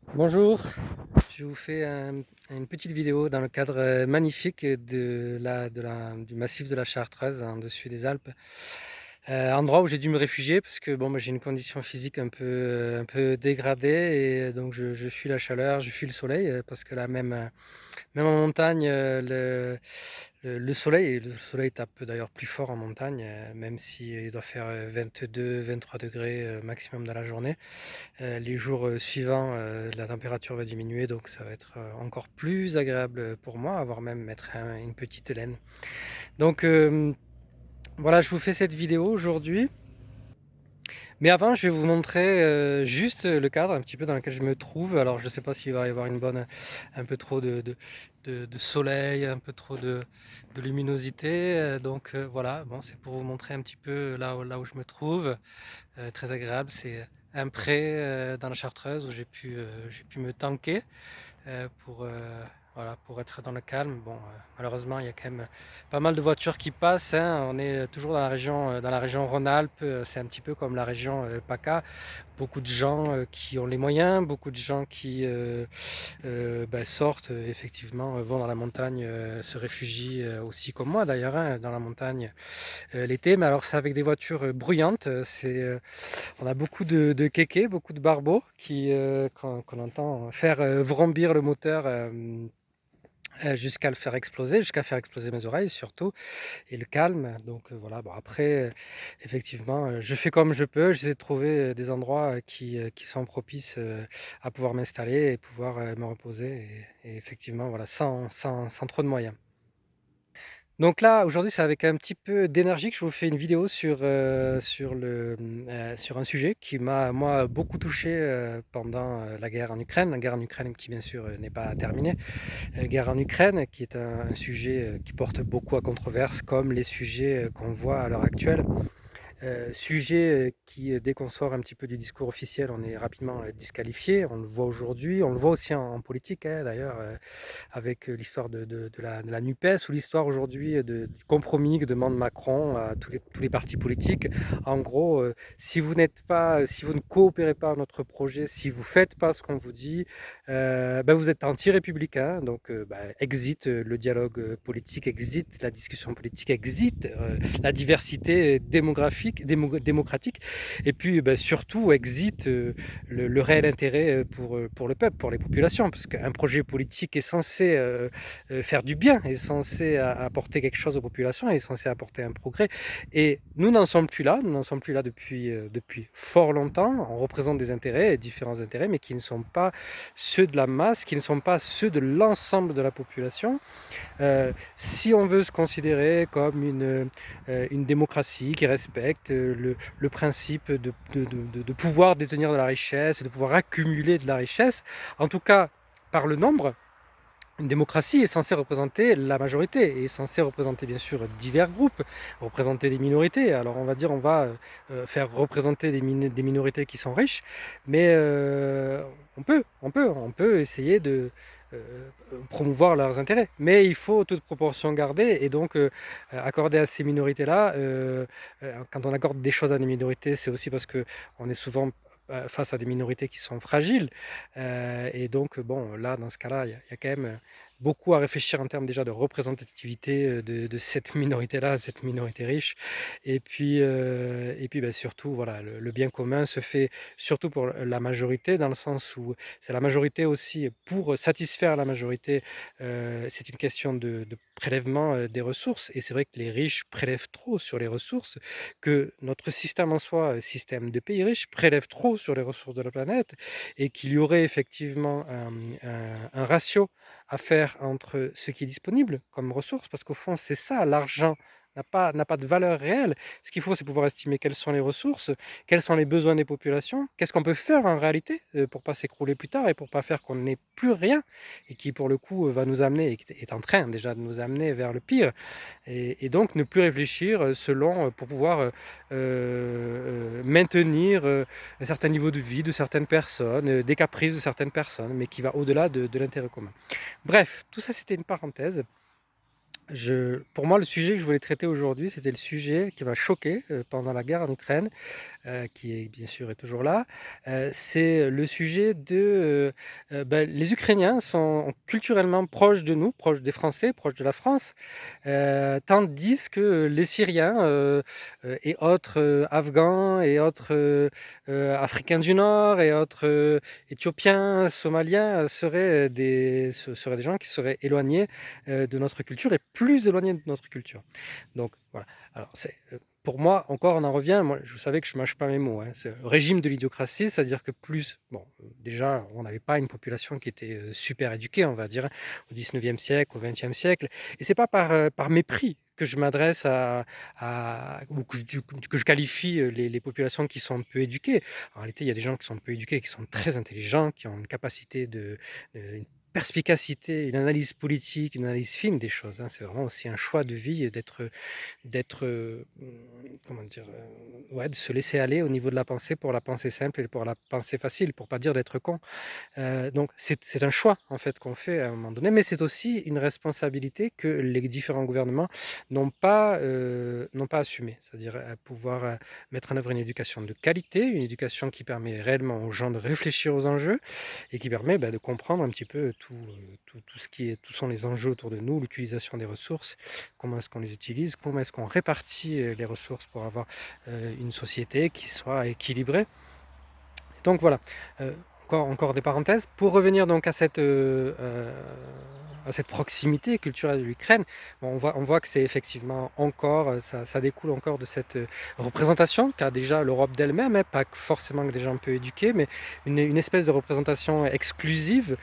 Bonjour, je vous fais une petite vidéo dans le cadre magnifique du massif de la Chartreuse, en dessus des Alpes. Endroit où j'ai dû me réfugier parce que bon, j'ai une condition physique un peu dégradée et donc je fuis la chaleur, je fuis le soleil parce que là même en montagne, le soleil tape d'ailleurs plus fort en montagne, même si il doit faire 22-23 degrés maximum dans la journée. Les jours suivants, la température va diminuer, donc ça va être encore plus agréable pour moi, voire même mettre une petite laine. Donc voilà, je vous fais cette vidéo aujourd'hui. Mais avant, je vais vous montrer juste le cadre un petit peu dans lequel je me trouve. Alors, je ne sais pas s'il va y avoir un peu trop de soleil, un peu trop de luminosité. Donc voilà, bon, c'est pour vous montrer un petit peu là où je me trouve. Très agréable, c'est un pré dans la Chartreuse où j'ai pu me tanker pour, voilà, pour être dans le calme. Bon, malheureusement, il y a quand même pas mal de voitures qui passent, hein. On est toujours dans la région Rhône-Alpes. C'est un petit peu comme la région PACA. Beaucoup de gens qui ont les moyens, beaucoup de gens qui sortent, effectivement, vont dans la montagne, se réfugient aussi comme moi d'ailleurs, hein, dans la montagne l'été. Mais alors c'est avec des voitures bruyantes. On a beaucoup de kékés, beaucoup de barbeaux qu'on entend faire vrombir le moteur jusqu'à le faire exploser, jusqu'à faire exploser mes oreilles surtout, et le calme. Donc voilà, bon après, effectivement, je fais comme je peux, j'essaie de trouver des endroits qui sont propices à pouvoir m'installer et pouvoir me reposer, et effectivement, voilà, sans trop de moyens. Donc là, aujourd'hui, c'est avec un petit peu d'énergie que je vous fais une vidéo sur un sujet qui m'a, moi, beaucoup touché pendant la guerre en Ukraine. La guerre en Ukraine qui, bien sûr, n'est pas terminée. Guerre en Ukraine, qui est un sujet qui porte beaucoup à controverse, comme les sujets qu'on voit à l'heure actuelle. Sujet qui, dès qu'on sort un petit peu du discours officiel, on est rapidement disqualifié. On le voit aujourd'hui, on le voit aussi en politique, hein, d'ailleurs, avec l'histoire de la NUPES ou l'histoire aujourd'hui du compromis que demande Macron à tous les partis politiques. En gros, si vous ne coopérez pas à notre projet, si vous ne faites pas ce qu'on vous dit, vous êtes anti-républicain. Donc, exit le dialogue politique, exit la discussion politique, exit la diversité démocratique, et puis surtout exit le réel intérêt pour le peuple, pour les populations, parce qu'un projet politique est censé faire du bien, est censé apporter quelque chose aux populations, est censé apporter un progrès, et nous n'en sommes plus là, depuis fort longtemps. On représente des intérêts, différents intérêts, mais qui ne sont pas ceux de la masse, qui ne sont pas ceux de l'ensemble de la population. Si on veut se considérer comme une démocratie qui respecte le principe de pouvoir détenir de la richesse, de pouvoir accumuler de la richesse, en tout cas par le nombre, une démocratie est censée représenter la majorité, est censée représenter bien sûr divers groupes, représenter des minorités. Alors on va dire, on va faire représenter des minorités qui sont riches, mais on peut essayer de promouvoir leurs intérêts. Mais il faut toute proportion garder, et donc accorder à ces minorités-là, quand on accorde des choses à des minorités, c'est aussi parce que on est souvent face à des minorités qui sont fragiles. Et donc, bon, là, dans ce cas-là, il y a quand même beaucoup à réfléchir en termes déjà de représentativité de cette minorité-là, cette minorité riche. Et puis surtout, voilà, le bien commun se fait surtout pour la majorité, dans le sens où c'est la majorité aussi, pour satisfaire la majorité, c'est une question de prélèvement des ressources. Et c'est vrai que les riches prélèvent trop sur les ressources, que notre système en soi, système de pays riches, prélève trop sur les ressources de la planète, et qu'il y aurait effectivement un ratio à faire entre ce qui est disponible comme ressources, parce qu'au fond, c'est ça, l'argent n'a pas de valeur réelle. Ce qu'il faut, c'est pouvoir estimer quelles sont les ressources, quels sont les besoins des populations, qu'est-ce qu'on peut faire en réalité pour pas s'écrouler plus tard et pour pas faire qu'on n'ait plus rien, et qui pour le coup va nous amener, et qui est en train déjà de nous amener vers le pire. Et donc ne plus réfléchir selon, pour pouvoir maintenir un certain niveau de vie de certaines personnes, des caprices de certaines personnes, mais qui va au-delà de l'intérêt commun. Bref, tout ça c'était une parenthèse. Pour moi, le sujet que je voulais traiter aujourd'hui, c'était le sujet qui m'a choqué pendant la guerre en Ukraine, qui est bien sûr est toujours là. C'est le sujet les Ukrainiens sont culturellement proches de nous, proches des Français, proches de la France, tandis que les Syriens et autres Afghans et autres Africains du Nord et autres Éthiopiens, Somaliens seraient des gens qui seraient éloignés de notre culture et plus éloignés de notre culture. Donc voilà. Alors pour moi, encore, on en revient. Moi, je savais que je ne mâche pas mes mots, hein. C'est le régime de l'idiocratie, c'est-à-dire que déjà, on n'avait pas une population qui était super éduquée, on va dire, au 19e siècle, au 20e siècle. Et c'est pas par mépris que je m'adresse ou que je qualifie les populations qui sont peu éduquées. En réalité, il y a des gens qui sont peu éduqués, qui sont très intelligents, qui ont une capacité une perspicacité, une analyse politique, une analyse fine des choses, hein. C'est vraiment aussi un choix de vie comment dire, ouais, de se laisser aller au niveau de la pensée pour la pensée simple et pour la pensée facile, pour pas dire d'être con. Donc c'est un choix en fait qu'on fait à un moment donné, mais c'est aussi une responsabilité que les différents gouvernements n'ont pas assumé, c'est-à-dire à pouvoir mettre en œuvre une éducation de qualité, une éducation qui permet réellement aux gens de réfléchir aux enjeux et qui permet de comprendre un petit peu tout ce tous sont les enjeux autour de nous, l'utilisation des ressources, comment est-ce qu'on les utilise, comment est-ce qu'on répartit les ressources pour avoir une société qui soit équilibrée. Donc voilà, encore des parenthèses. Pour revenir donc à cette proximité culturelle de l'Ukraine, bon, on voit que c'est effectivement ça découle encore de cette représentation qu'a déjà l'Europe d'elle-même, hein, pas forcément que des gens peu éduqués, mais une espèce de représentation exclusive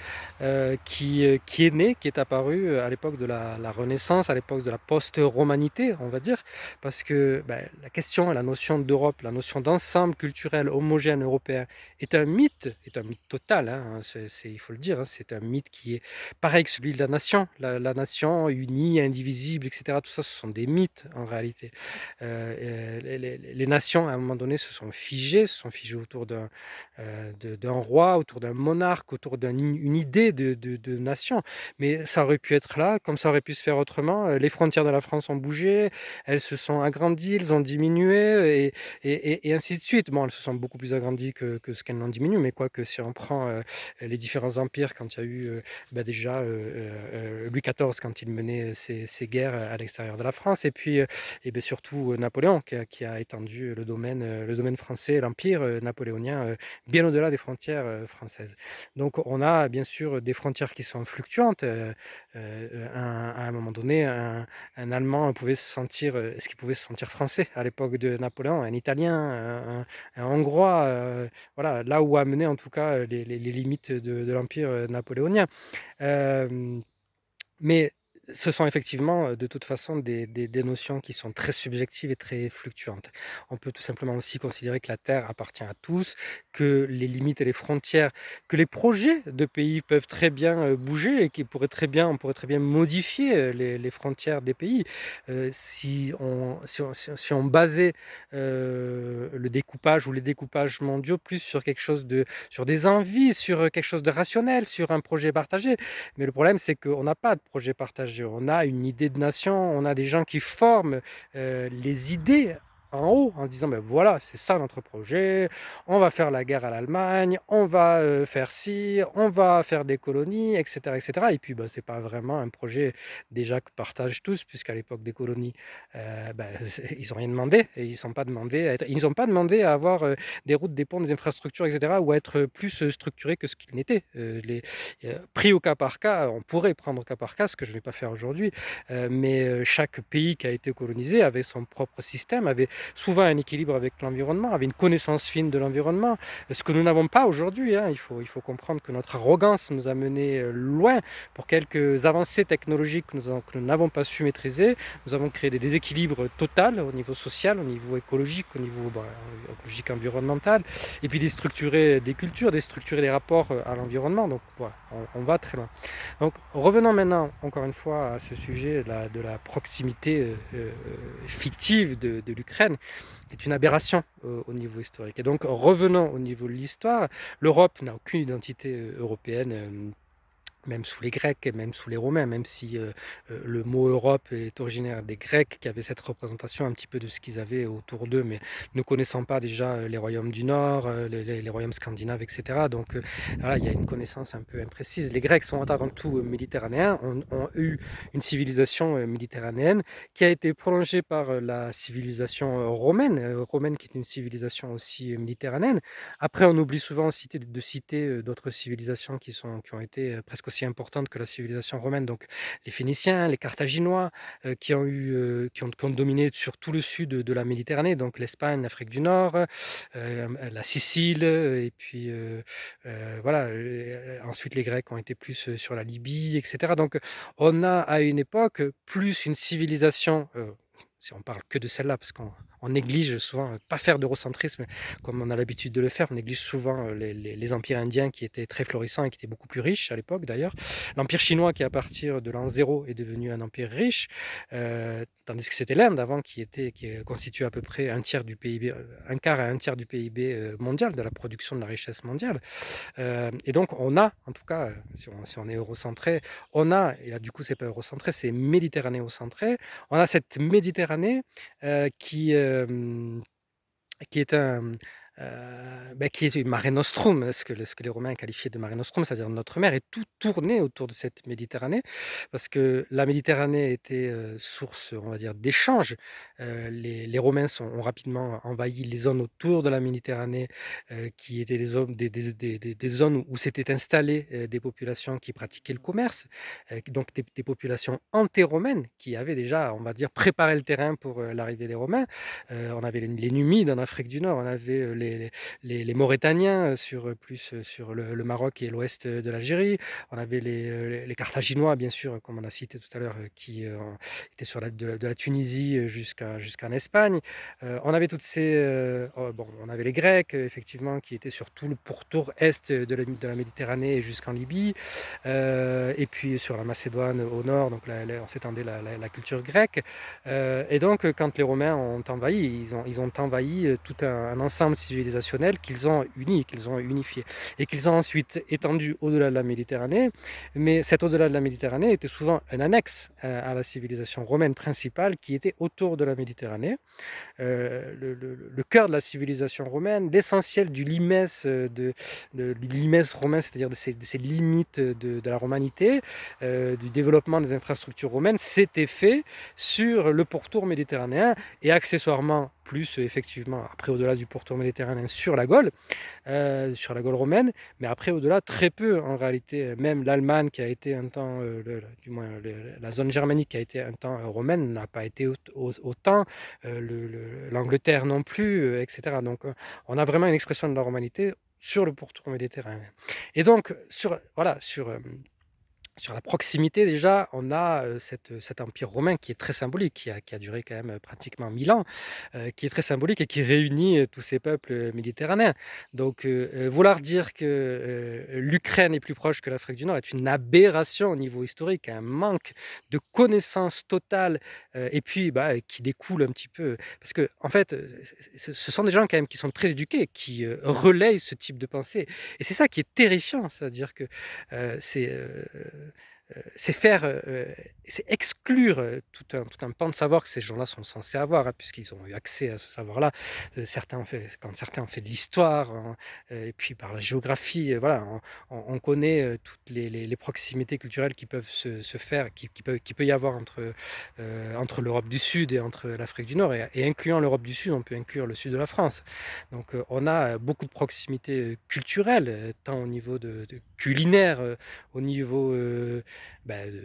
qui est née, qui est apparue à l'époque de la Renaissance, à l'époque de la post-romanité, on va dire, parce que la question, la notion d'Europe, la notion d'ensemble culturel homogène européen, est un mythe total, hein, il faut le dire, hein, c'est un mythe qui est pareil que celui de la nation unie, indivisible, etc. Tout ça, ce sont des mythes en réalité. Les nations, à un moment donné, se sont figées autour d'un roi, autour d'un monarque, autour d'une idée de nation. Mais ça aurait pu être là, comme ça aurait pu se faire autrement. Les frontières de la France ont bougé, elles se sont agrandies, elles ont diminué, et ainsi de suite. Bon, elles se sont beaucoup plus agrandies que ce qu'elles n'ont diminué, mais quoique si on prend les différents empires, quand il y a eu déjà Louis XIV, quand il menait ses guerres à l'extérieur de la France, et puis surtout Napoléon, qui a étendu le domaine français, l'empire napoléonien, bien au-delà des frontières françaises. Donc on a bien sûr des frontières qui sont fluctuantes. À un moment donné, un Allemand pouvait se sentir, est-ce qu'il pouvait se sentir français à l'époque de Napoléon, un Italien, un Hongrois, voilà, là où a mené en tout cas les limites de l'Empire napoléonien. Euh, mais ce sont effectivement, de toute façon, des notions qui sont très subjectives et très fluctuantes. On peut tout simplement aussi considérer que la Terre appartient à tous, que les limites et les frontières, que les projets de pays peuvent très bien bouger et on pourrait très bien modifier les frontières des pays. Si on basait le découpage ou les découpages mondiaux plus sur sur des envies, sur quelque chose de rationnel, sur un projet partagé, mais le problème, c'est qu'on n'a pas de projet partagé. On a une idée de nation, on a des gens qui forment les idées en haut en disant ben voilà, c'est ça notre projet, on va faire la guerre à l'Allemagne, on va faire ci, on va faire des colonies, etc. etc. Et puis c'est pas vraiment un projet déjà que partagent tous, puisqu'à l'époque des colonies, ils n'ont rien demandé et ils n'ont pas demandé à avoir des routes, des ponts, des infrastructures, etc. ou à être plus structurés que ce qu'ils n'étaient. Pris au cas par cas, on pourrait prendre au cas par cas, ce que je ne vais pas faire aujourd'hui, mais chaque pays qui a été colonisé avait son propre système, avait souvent un équilibre avec l'environnement, avait une connaissance fine de l'environnement, ce que nous n'avons pas aujourd'hui, hein. Il faut comprendre que notre arrogance nous a menés loin. Pour quelques avancées technologiques que nous n'avons pas su maîtriser, nous avons créé des déséquilibres totaux au niveau social, au niveau écologique, au niveau écologique environnemental, et puis déstructurer des cultures, déstructurer les rapports à l'environnement. Donc voilà, on va très loin. Donc revenons maintenant, encore une fois, à ce sujet de la proximité fictive de l'Ukraine, qui est une aberration au niveau historique. Et donc revenons au niveau de l'histoire. L'Europe n'a aucune identité européenne. même sous les Grecs et même sous les Romains, même si le mot Europe est originaire des Grecs qui avaient cette représentation un petit peu de ce qu'ils avaient autour d'eux, mais ne connaissant pas déjà les royaumes du Nord, les royaumes scandinaves, etc. Donc voilà, il y a une connaissance un peu imprécise. Les Grecs sont avant tout méditerranéens, ont eu une civilisation méditerranéenne qui a été prolongée par la civilisation romaine qui est une civilisation aussi méditerranéenne. Après, on oublie souvent de citer d'autres civilisations qui ont été presque aussi importantes que la civilisation romaine. Donc, les Phéniciens, les Carthaginois, qui ont dominé sur tout le sud de la Méditerranée, donc l'Espagne, l'Afrique du Nord, la Sicile, et puis voilà. Ensuite, les Grecs ont été plus sur la Libye, etc. Donc, on a à une époque plus une civilisation. Si on parle que de celle-là, parce qu'on néglige souvent, pas faire d'eurocentrisme comme on a l'habitude de le faire, on néglige souvent les empires indiens qui étaient très florissants et qui étaient beaucoup plus riches à l'époque d'ailleurs. L'empire chinois qui à partir de l'an 0 est devenu un empire riche, tandis que c'était l'Inde avant qui constitue à peu près un tiers du PIB, un quart à un tiers du PIB mondial, de la production de la richesse mondiale. Et donc on a, en tout cas, si on est eurocentré, on a, et là du coup c'est pas eurocentré, c'est méditerranéocentré, on a cette Méditerranée qui est qui est une Mare Nostrum, ce que les Romains qualifiaient de Mare Nostrum, c'est-à-dire notre mer, et tout tournait autour de cette Méditerranée, parce que la Méditerranée était source, on va dire, d'échanges. Les Romains ont rapidement envahi les zones autour de la Méditerranée, qui étaient des zones où s'étaient installées des populations qui pratiquaient le commerce, donc des populations anté-romaines qui avaient déjà, on va dire, préparé le terrain pour l'arrivée des Romains. On avait les Numides en Afrique du Nord, on avait les Mauritaniens sur le Maroc et l'ouest de l'Algérie, on avait les Carthaginois, bien sûr, comme on a cité tout à l'heure, qui étaient de la Tunisie jusqu'en Espagne. On avait on avait les Grecs, effectivement, qui étaient sur tout le pourtour est de la Méditerranée et jusqu'en Libye, et puis sur la Macédoine au nord, donc on s'étendait la culture grecque. Et donc, quand les Romains ont envahi, ils ont envahi tout un ensemble civilisationnel qu'ils ont uni, qu'ils ont unifié, et qu'ils ont ensuite étendu au-delà de la Méditerranée. Mais cet au-delà de la Méditerranée était souvent un annexe à la civilisation romaine principale qui était autour de la Méditerranée. Le cœur de la civilisation romaine, l'essentiel du limès romain, c'est-à-dire de ces limites de la romanité, du développement des infrastructures romaines, s'était fait sur le pourtour méditerranéen et accessoirement plus effectivement après au-delà du pourtour méditerranéen sur la Gaule romaine, mais après au-delà très peu en réalité. Même l'Allemagne qui a été un temps, la zone germanique qui a été un temps romaine n'a pas été autant, l'Angleterre non plus, etc. Donc on a vraiment une expression de la romanité sur le pourtour méditerranéen. Et donc sur la proximité déjà, on a cet empire romain qui est très symbolique, qui a duré quand même pratiquement 1000 ans, qui est très symbolique et qui réunit tous ces peuples méditerranéens. Donc vouloir dire que l'Ukraine est plus proche que l'Afrique du Nord est une aberration au niveau historique, un manque de connaissance totale, et puis qui découle un petit peu. Parce que en fait, ce sont des gens quand même qui sont très éduqués, qui relayent ce type de pensée. Et c'est ça qui est terrifiant, c'est-à-dire que c'est faire, c'est exclure tout un pan de savoir que ces gens-là sont censés avoir, hein, puisqu'ils ont eu accès à ce savoir-là. Quand certains ont fait de l'histoire, hein, et puis par la géographie, voilà, on connaît toutes les proximités culturelles qui peuvent se faire, qui peut y avoir entre l'Europe du Sud et entre l'Afrique du Nord, et incluant l'Europe du Sud, on peut inclure le sud de la France. Donc on a beaucoup de proximités culturelles, tant au niveau de culinaire, au niveau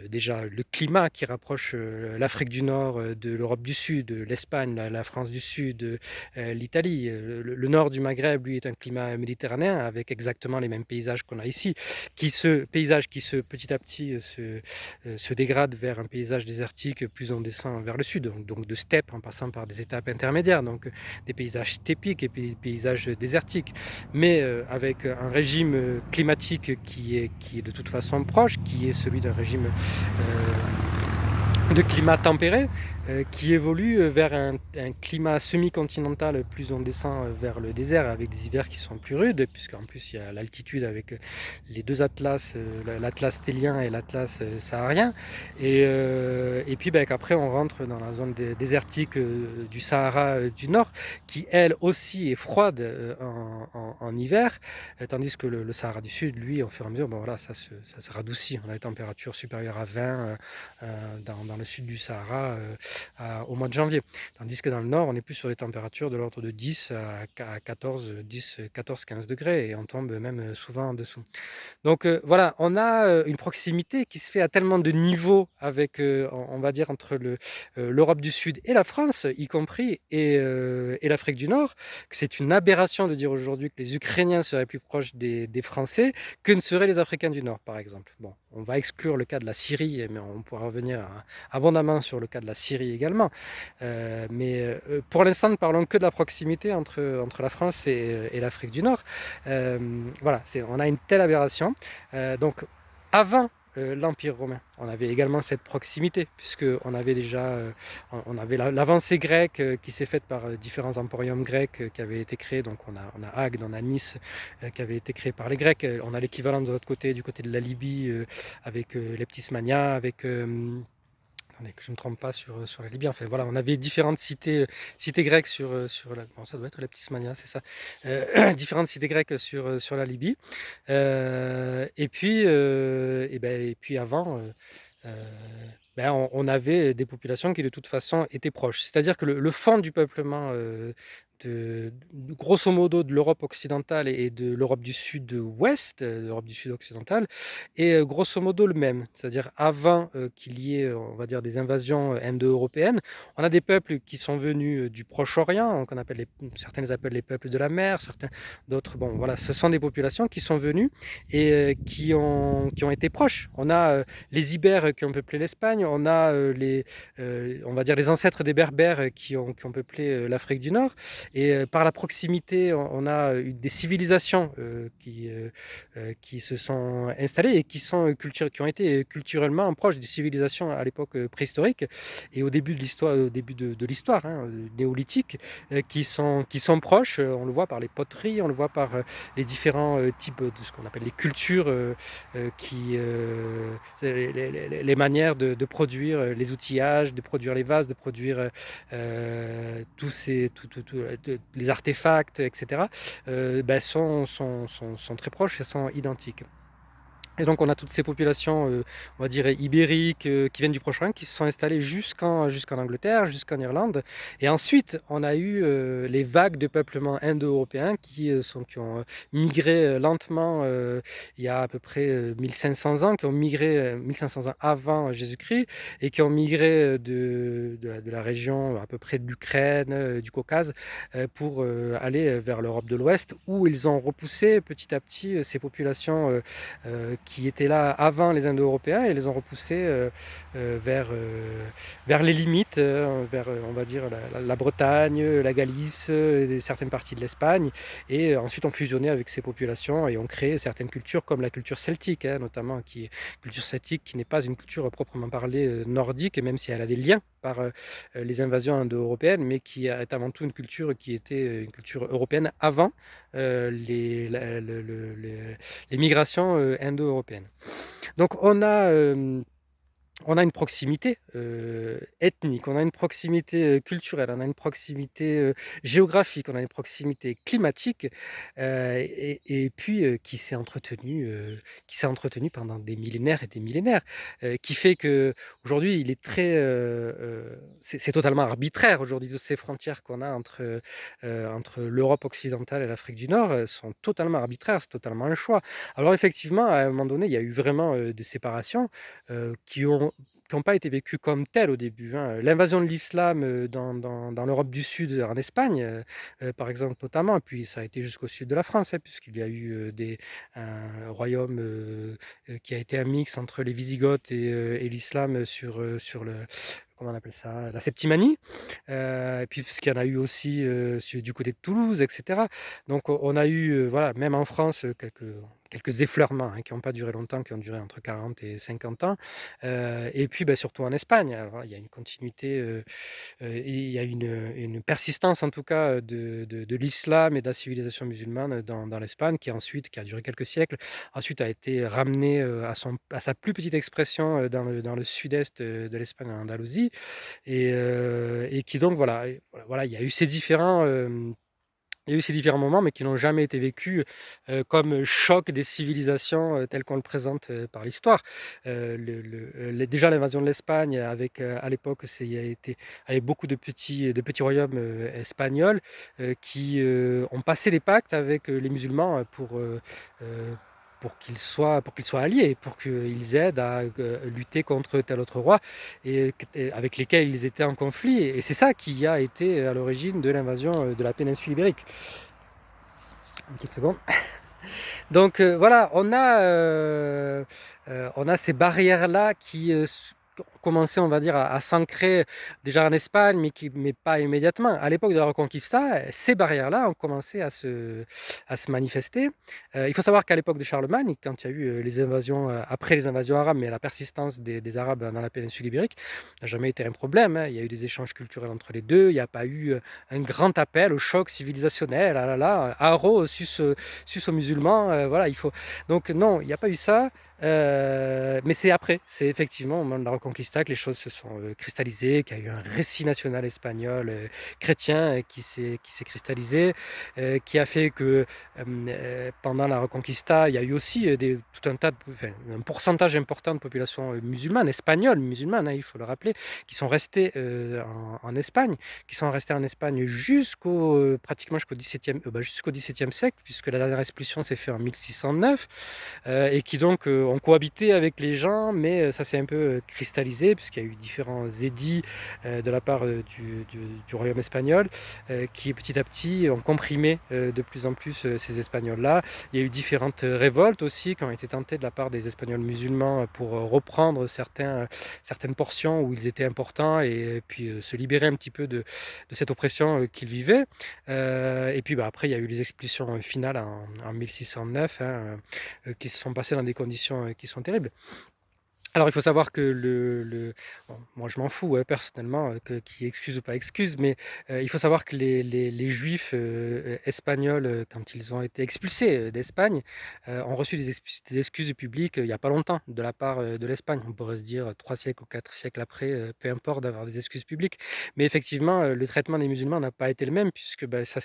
déjà le climat qui rapproche l'Afrique du Nord de l'Europe du Sud, l'Espagne, la France du Sud, l'Italie. Le nord du Maghreb, lui, est un climat méditerranéen avec exactement les mêmes paysages qu'on a ici, paysages qui petit à petit se dégradent vers un paysage désertique, plus on descend vers le sud, donc de steppes en passant par des étapes intermédiaires, donc des paysages stépiques et des paysages désertiques, mais avec un régime climatique qui est de toute façon proche, qui est celui d'un régime de climat tempéré qui évolue vers un climat semi-continental. Plus on descend vers le désert avec des hivers qui sont plus rudes, puisqu'en plus il y a l'altitude avec les deux atlas, l'atlas télien et l'atlas saharien. Et puis qu'après on rentre dans la zone désertique du Sahara du Nord, qui elle aussi est froide en hiver, tandis que le Sahara du Sud, lui, au fur et à mesure, bon, voilà, ça se radoucit. On a des températures supérieures à 20 dans le sud du Sahara au mois de janvier. Tandis que dans le nord, on est plus sur des températures de l'ordre de 10 à 14, 10, 14, 15 degrés et on tombe même souvent en dessous. Donc voilà, on a une proximité qui se fait à tellement de niveaux avec, on va dire, entre l'Europe du Sud et la France, y compris, et l'Afrique du Nord, que c'est une aberration de dire aujourd'hui que les Ukrainiens seraient plus proches des Français que ne seraient les Africains du Nord, par exemple. Bon, on va exclure le cas de la Syrie, mais on pourra revenir abondamment sur le cas de la Syrie également. Mais pour l'instant, ne parlons que de la proximité entre la France et l'Afrique du Nord. Voilà, on a une telle aberration. Donc, avant l'Empire romain, on avait également cette proximité, puisqu'on avait déjà on avait l'avancée grecque qui s'est faite par différents emporiums grecs qui avaient été créés. Donc, on a Agde, on a Nice qui avait été créé par les Grecs. On a l'équivalent de l'autre côté, du côté de la Libye, avec les Ptismania, avec. Attendez, que je ne me trompe pas sur la Libye. Enfin, voilà, on avait différentes cités grecques bon, ça doit être la Ptismania, c'est ça. Différentes cités grecques sur la Libye. Et puis avant, euh, on avait des populations qui de toute façon étaient proches. C'est-à-dire que le fond du peuplement grosso modo de l'Europe occidentale et de l'Europe du Sud-Ouest, l'Europe du Sud occidentale, est grosso modo le même. C'est-à-dire avant qu'il y ait, on va dire, des invasions indo-européennes, on a des peuples qui sont venus du Proche-Orient, certains les appellent les peuples de la mer, certains d'autres, bon voilà, ce sont des populations qui sont venues et qui ont été proches. On a les Ibères qui ont peuplé l'Espagne, on a on va dire les ancêtres des Berbères qui ont peuplé l'Afrique du Nord. Et par la proximité, on a eu des civilisations qui se sont installées et qui ont été culturellement proches des civilisations à l'époque préhistorique et au début de l'histoire, de l'histoire néolithique, qui sont proches. On le voit par les poteries, on le voit par les différents types de ce qu'on appelle les cultures, les manières de produire les outillages, de produire les vases, de produire les artefacts, etc., sont très proches et sont identiques. Et donc on a toutes ces populations, on va dire ibériques, qui viennent du Proche-Orient, qui se sont installées jusqu'en Angleterre, jusqu'en Irlande. Et ensuite, on a eu les vagues de peuplement indo-européen qui ont migré lentement il y a à peu près 1500 ans, qui ont migré 1500 ans avant Jésus-Christ, et qui ont migré de la région à peu près de l'Ukraine, du Caucase, pour aller vers l'Europe de l'Ouest, où ils ont repoussé petit à petit ces populations qui étaient là avant les Indo-Européens et les ont repoussés vers les limites, vers, on va dire, la Bretagne, la Galice, et certaines parties de l'Espagne. Et ensuite, ont fusionné avec ces populations et ont créé certaines cultures comme la culture celtique, notamment, culture celtique qui n'est pas une culture proprement parlée nordique, même si elle a des liens par les invasions indo-européennes, mais qui est avant tout une culture qui était une culture européenne avant les migrations indo-européennes. Donc on a une proximité ethnique, on a une proximité culturelle, on a une proximité géographique, on a une proximité climatique, et puis qui s'est entretenue pendant des millénaires et des millénaires, qui fait que aujourd'hui il est c'est totalement arbitraire aujourd'hui. Toutes ces frontières qu'on a entre l'Europe occidentale et l'Afrique du Nord sont totalement arbitraires, c'est totalement un choix. Alors effectivement, à un moment donné, il y a eu vraiment des séparations qui n'ont pas été vécues comme telles au début. L'invasion de l'islam dans l'Europe du Sud, en Espagne, par exemple, notamment, et puis ça a été jusqu'au sud de la France, puisqu'il y a eu un royaume qui a été un mix entre les Wisigoths et l'islam sur comment on appelle ça, la Septimanie, et puis parce qu'il y en a eu aussi du côté de Toulouse, etc. Donc on a eu, voilà, même en France, quelques effleurements, qui n'ont pas duré longtemps, qui ont duré entre 40 et 50 ans. Et puis, surtout en Espagne. Alors il y a une continuité, et il y a une persistance en tout cas, de l'islam et de la civilisation musulmane dans l'Espagne qui a duré quelques siècles. Ensuite a été ramenée, à sa plus petite expression, dans le sud-est, de l'Espagne, en Andalousie et qui donc voilà, il y a eu ces différents, il y a eu ces différents moments, mais qui n'ont jamais été vécus, comme choc des civilisations, tel qu'on le présente, par l'histoire. Déjà l'invasion de l'Espagne avec, à l'époque, c'est il y a été avec beaucoup de petits royaumes, espagnols, qui, ont passé des pactes avec, les musulmans, heu, pour qu'ils soient alliés, pour qu'ils aident à, lutter contre tel autre roi et avec lesquels ils étaient en conflit et c'est ça qui a été à l'origine de l'invasion, de la péninsule ibérique. Une petite seconde. Donc voilà, on a ces barrières-là qui ont commencé, on va dire, à s'ancrer déjà en Espagne, mais pas immédiatement. À l'époque de la Reconquista, ces barrières-là ont commencé à se manifester. Il faut savoir qu'à l'époque de Charlemagne, quand il y a eu les invasions, après les invasions arabes, mais la persistance des Arabes dans la péninsule ibérique n'a jamais été un problème, hein. Il y a eu des échanges culturels entre les deux. Il n'y a pas eu un grand appel au choc civilisationnel. Ah là là, haro sus aux musulmans, voilà, il faut. Donc non, il n'y a pas eu ça. Mais c'est après, c'est effectivement au moment de la Reconquista que les choses se sont cristallisées, qu'il y a eu un récit national espagnol chrétien qui s'est cristallisé, qui a fait que pendant la Reconquista, il y a eu aussi tout un tas enfin, un pourcentage important de population musulmane, espagnole, musulmane, hein, il faut le rappeler, qui sont restés en Espagne, pratiquement jusqu'au XVIIe siècle, puisque la dernière expulsion s'est faite en 1609, et qui donc ont cohabité avec les gens, mais ça s'est un peu cristallisé, puisqu'il y a eu différents édits de la part du royaume espagnol, qui petit à petit ont comprimé de plus en plus ces Espagnols-là. Il y a eu différentes révoltes aussi qui ont été tentées de la part des Espagnols musulmans pour reprendre certaines portions où ils étaient importants et puis se libérer un petit peu de cette oppression qu'ils vivaient. Et puis après, il y a eu les expulsions finales en 1609, hein, qui se sont passées dans des conditions qui sont terribles. Alors, il faut savoir que bon, moi je m'en fous, personnellement, qui excuse ou pas excuse, mais il faut savoir que les juifs espagnols, quand ils ont été expulsés d'Espagne, ont reçu des excuses publiques il n'y a pas longtemps de la part de l'Espagne. On pourrait se dire 3 siècles ou 4 siècles après, peu importe d'avoir des excuses publiques. Mais effectivement, le traitement des musulmans n'a pas été le même, puisque ça,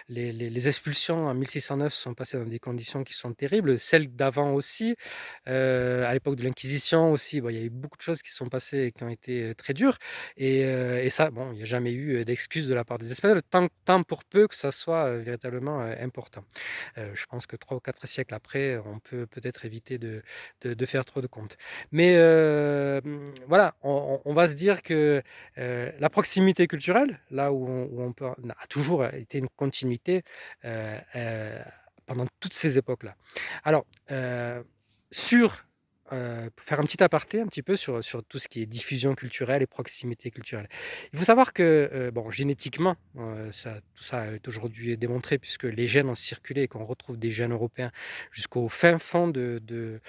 les expulsions en 1609 sont passées dans des conditions qui sont terribles, celles d'avant aussi. À l'époque de l'Inquisition aussi, bon, il y a eu beaucoup de choses qui se sont passées et qui ont été très dures. Et ça, bon, il n'y a jamais eu d'excuses de la part des Espagnols, tant pour peu que ça soit véritablement important. Je pense que 3 ou 4 siècles après, on peut peut-être éviter de faire trop de comptes. Mais voilà, on va se dire que la proximité culturelle, là où on a toujours été une continuité pendant toutes ces époques-là. Alors, sur, pour faire un petit aparté un petit peu sur tout ce qui est diffusion culturelle et proximité culturelle. Il faut savoir que, bon, génétiquement, tout ça est aujourd'hui démontré puisque les gènes ont circulé et qu'on retrouve des gènes européens jusqu'au fin fond de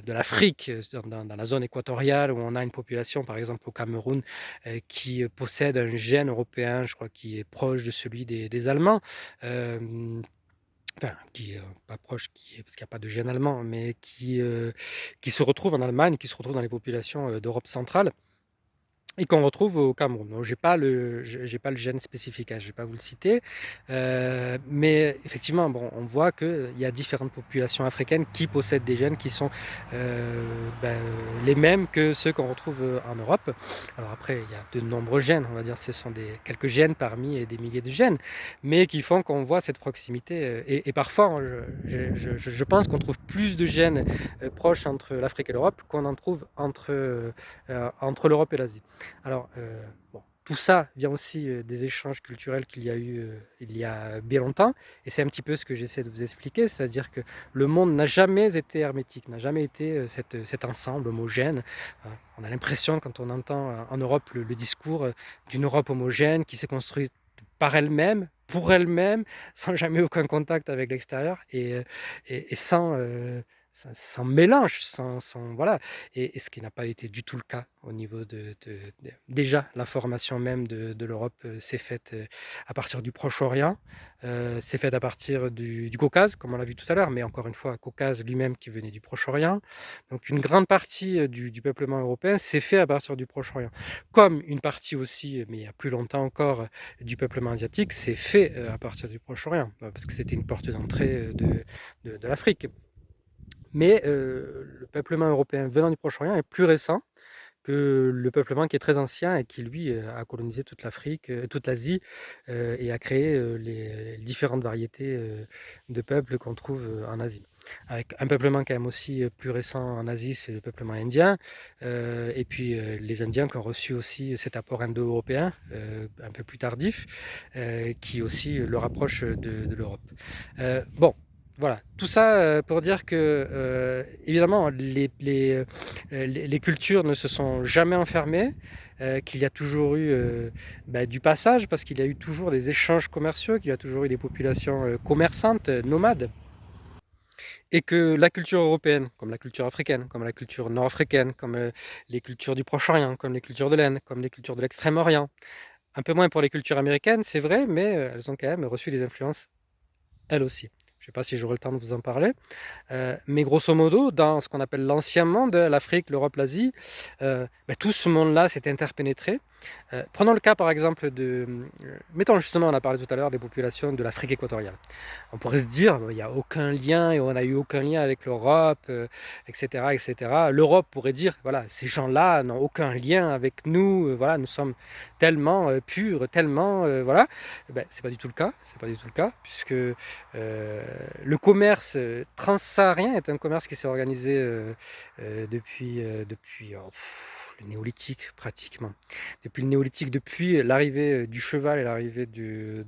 l'Afrique, dans la zone équatoriale où on a une population, par exemple au Cameroun, qui possède un gène européen, je crois, qui est proche de celui des Allemands. Hem Enfin, qui est, pas proche, parce qu'il y a pas de gène allemand, mais qui se retrouve en Allemagne, qui se retrouve dans les populations, d'Europe centrale et qu'on retrouve au Cameroun. Donc j'ai pas le gène spécifique, hein, je vais pas vous le citer, mais effectivement, bon, on voit qu'il y a différentes populations africaines qui possèdent des gènes qui sont, les mêmes que ceux qu'on retrouve, en Europe. Alors après, il y a de nombreux gènes, on va dire, ce sont quelques gènes parmi, des milliers de gènes, mais qui font qu'on voit cette proximité, et parfois, je pense qu'on trouve plus de gènes, proches entre l'Afrique et l'Europe qu'on en trouve entre l'Europe et l'Asie. Alors, bon, tout ça vient aussi des échanges culturels qu'il y a eu il y a bien longtemps, et c'est un petit peu ce que j'essaie de vous expliquer, c'est-à-dire que le monde n'a jamais été hermétique, n'a jamais été cet ensemble homogène. On a l'impression, quand on entend en Europe le discours d'une Europe homogène qui s'est construite par elles-mêmes, pour elles-mêmes, sans jamais aucun contact avec l'extérieur et sans mélange, voilà. Et ce qui n'a pas été du tout le cas au niveau déjà, la formation même de l'Europe s'est faite à partir du Proche-Orient, s'est faite à partir du Caucase, comme on l'a vu tout à l'heure, mais encore une fois, Caucase lui-même qui venait du Proche-Orient. Donc une grande partie du peuplement européen s'est fait à partir du Proche-Orient. Comme une partie aussi, mais il y a plus longtemps encore, du peuplement asiatique s'est fait à partir du Proche-Orient, parce que c'était une porte d'entrée de l'Afrique. Mais le peuplement européen venant du Proche-Orient est plus récent que le peuplement qui est très ancien et qui, lui, a colonisé toute l'Afrique, toute l'Asie, et a créé les différentes variétés de peuples qu'on trouve en Asie. Avec un peuplement quand même aussi plus récent en Asie, c'est le peuplement indien, et puis les Indiens qui ont reçu aussi cet apport indo-européen, un peu plus tardif, qui aussi le rapproche de l'Europe. Bon, voilà, tout ça pour dire que, évidemment, les cultures ne se sont jamais enfermées, qu'il y a toujours eu du passage, parce qu'il y a eu toujours des échanges commerciaux, qu'il y a toujours eu des populations commerçantes, nomades, et que la culture européenne, comme la culture africaine, comme la culture nord-africaine, comme les cultures du Proche-Orient, comme les cultures de l'Inde, comme les cultures de l'Extrême-Orient, un peu moins pour les cultures américaines, c'est vrai, mais elles ont quand même reçu des influences, elles aussi. Je ne sais pas si j'aurai le temps de vous en parler. Mais grosso modo, dans ce qu'on appelle l'ancien monde, l'Afrique, l'Europe, l'Asie, tout ce monde-là s'est interpénétré. Prenons le cas par exemple mettons justement, on a parlé tout à l'heure des populations de l'Afrique équatoriale. On pourrait se dire, il n'y a aucun lien et on n'a eu aucun lien avec l'Europe, etc., etc. L'Europe pourrait dire, voilà, ces gens-là n'ont aucun lien avec nous, voilà, nous sommes tellement purs, tellement, voilà. C'est pas du tout le cas, c'est pas du tout le cas, puisque le commerce transsaharien est un commerce qui s'est organisé depuis le néolithique pratiquement. Depuis le néolithique, depuis l'arrivée du cheval et l'arrivée du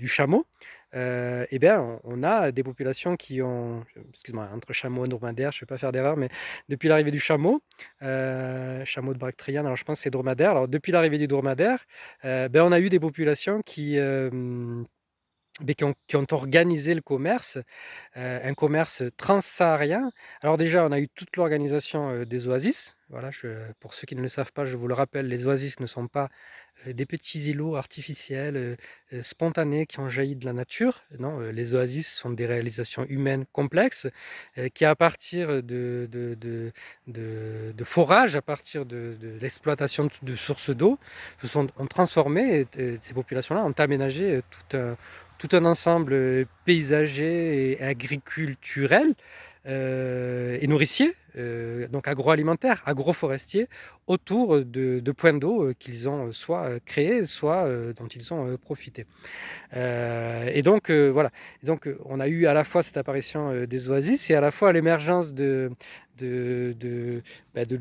chameau, eh bien, on a des populations qui ont, excuse-moi, entre chameau et dromadaire, je ne vais pas faire d'erreur, mais depuis l'arrivée du chameau de Bactriane, alors je pense que c'est dromadaire, alors depuis l'arrivée du dromadaire, on a eu des populations qui ont organisé le commerce, un commerce transsaharien. Alors déjà, on a eu toute l'organisation des oasis. Voilà, pour ceux qui ne le savent pas, je vous le rappelle, les oasis ne sont pas des petits îlots artificiels, spontanés qui ont jailli de la nature. Non, les oasis sont des réalisations humaines complexes qui, à partir de forages, à partir de l'exploitation de sources d'eau, ont transformé, ces populations-là ont aménagé tout un ensemble paysager et agriculturel et nourricier, donc agroalimentaire, agroforestier, autour de points d'eau qu'ils ont soit créés, soit dont ils ont profité. Et donc, voilà. Et donc, on a eu à la fois cette apparition des oasis et à la fois l'émergence de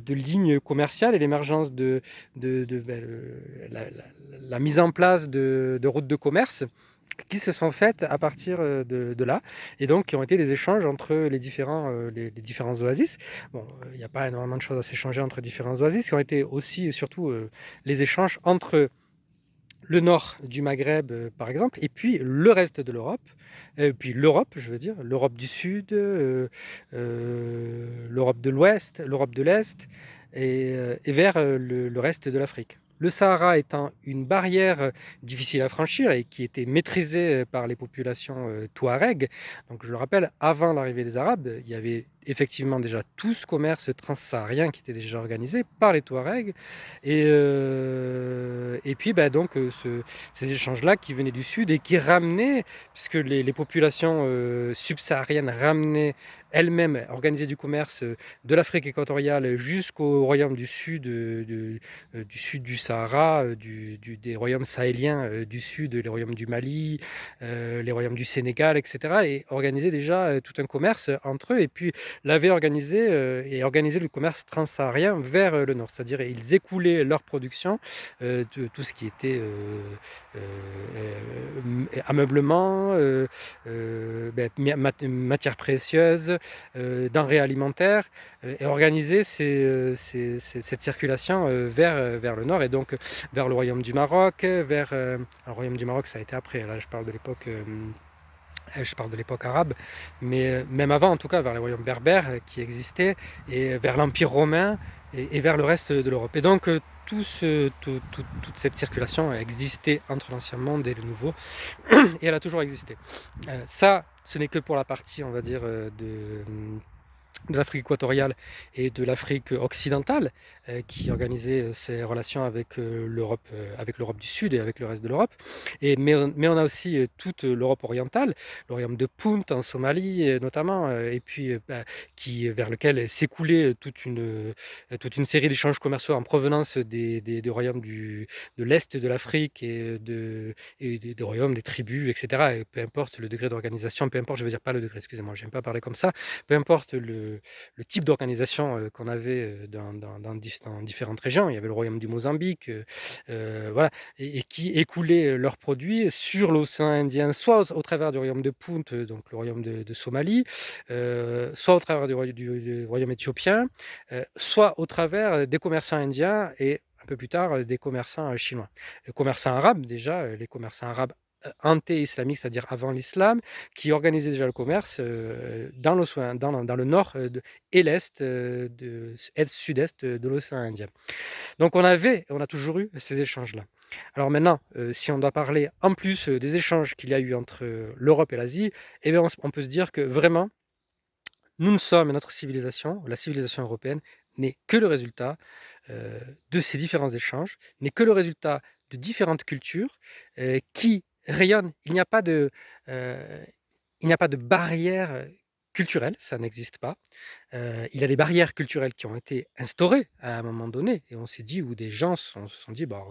lignes commerciales et l'émergence la mise en place de routes de commerce qui se sont faites à partir de là, et donc qui ont été des échanges entre les différents oasis. Bon, il n'y a pas énormément de choses à s'échanger entre différents oasis, qui ont été aussi, surtout, les échanges entre le nord du Maghreb, par exemple, et puis le reste de l'Europe, puis l'Europe, je veux dire, l'Europe du Sud, l'Europe de l'Ouest, l'Europe de l'Est, et vers le reste de l'Afrique. Le Sahara étant une barrière difficile à franchir et qui était maîtrisée par les populations touareg. Donc je le rappelle, avant l'arrivée des Arabes, il y avait effectivement déjà tout ce commerce transsaharien qui était déjà organisé par les Touaregs. Et puis donc ces échanges-là qui venaient du sud et qui ramenaient, puisque les populations subsahariennes ramenaient elles-mêmes, organisaient du commerce de l'Afrique équatoriale jusqu'au royaume du sud, du sud du Sahara, des royaumes sahéliens du sud, les royaumes du Mali, les royaumes du Sénégal, etc. Et organisaient déjà tout un commerce entre eux. Et puis l'avaient organisé et organisé le commerce transsaharien vers le nord. C'est-à-dire ils écoulaient leur production de tout ce qui était ameublement, matières précieuses, denrées alimentaires, et organiser cette circulation vers le nord et donc vers le royaume du Maroc, le royaume du Maroc ça a été après, là je parle de l'époque arabe, mais même avant en tout cas, vers les royaumes berbères qui existaient, et vers l'Empire romain et vers le reste de l'Europe. Et donc toute cette circulation a existé entre l'Ancien Monde et le Nouveau, et elle a toujours existé. Ça, ce n'est que pour la partie, on va dire, de l'Afrique équatoriale et de l'Afrique occidentale, qui organisait ses relations avec l'Europe du Sud et avec le reste de l'Europe. Mais on a aussi toute l'Europe orientale, le royaume de Punt en Somalie notamment, et puis vers lequel s'écoulait toute une série d'échanges commerciaux en provenance des royaumes de l'Est de l'Afrique et des royaumes, des tribus, etc. Et peu importe le degré d'organisation, peu importe, je veux dire pas le degré, excusez-moi, j'aime pas parler comme ça, peu importe le type d'organisation qu'on avait dans différentes régions. Il y avait le royaume du Mozambique, voilà, et qui écoulaient leurs produits sur l'océan Indien, soit au travers du royaume de Punt, donc le royaume de Somalie, soit au travers du royaume éthiopien, soit au travers des commerçants indiens et un peu plus tard des commerçants chinois. Les commerçants arabes, déjà, les commerçants arabes anté-islamiques, c'est-à-dire avant l'islam, qui organisaient déjà le commerce dans le nord et l'est, est-sud-est de l'océan Indien. Donc on a toujours eu ces échanges-là. Alors maintenant, si on doit parler en plus des échanges qu'il y a eu entre l'Europe et l'Asie, eh bien on peut se dire que vraiment, nous ne sommes, notre civilisation, la civilisation européenne, n'est que le résultat de ces différents échanges, n'est que le résultat de différentes cultures qui rayonnent. Euh, il n'y a pas de barrière culturelle, ça n'existe pas. Il y a des barrières culturelles qui ont été instaurées à un moment donné, et on s'est dit, où des gens se sont dit, bah,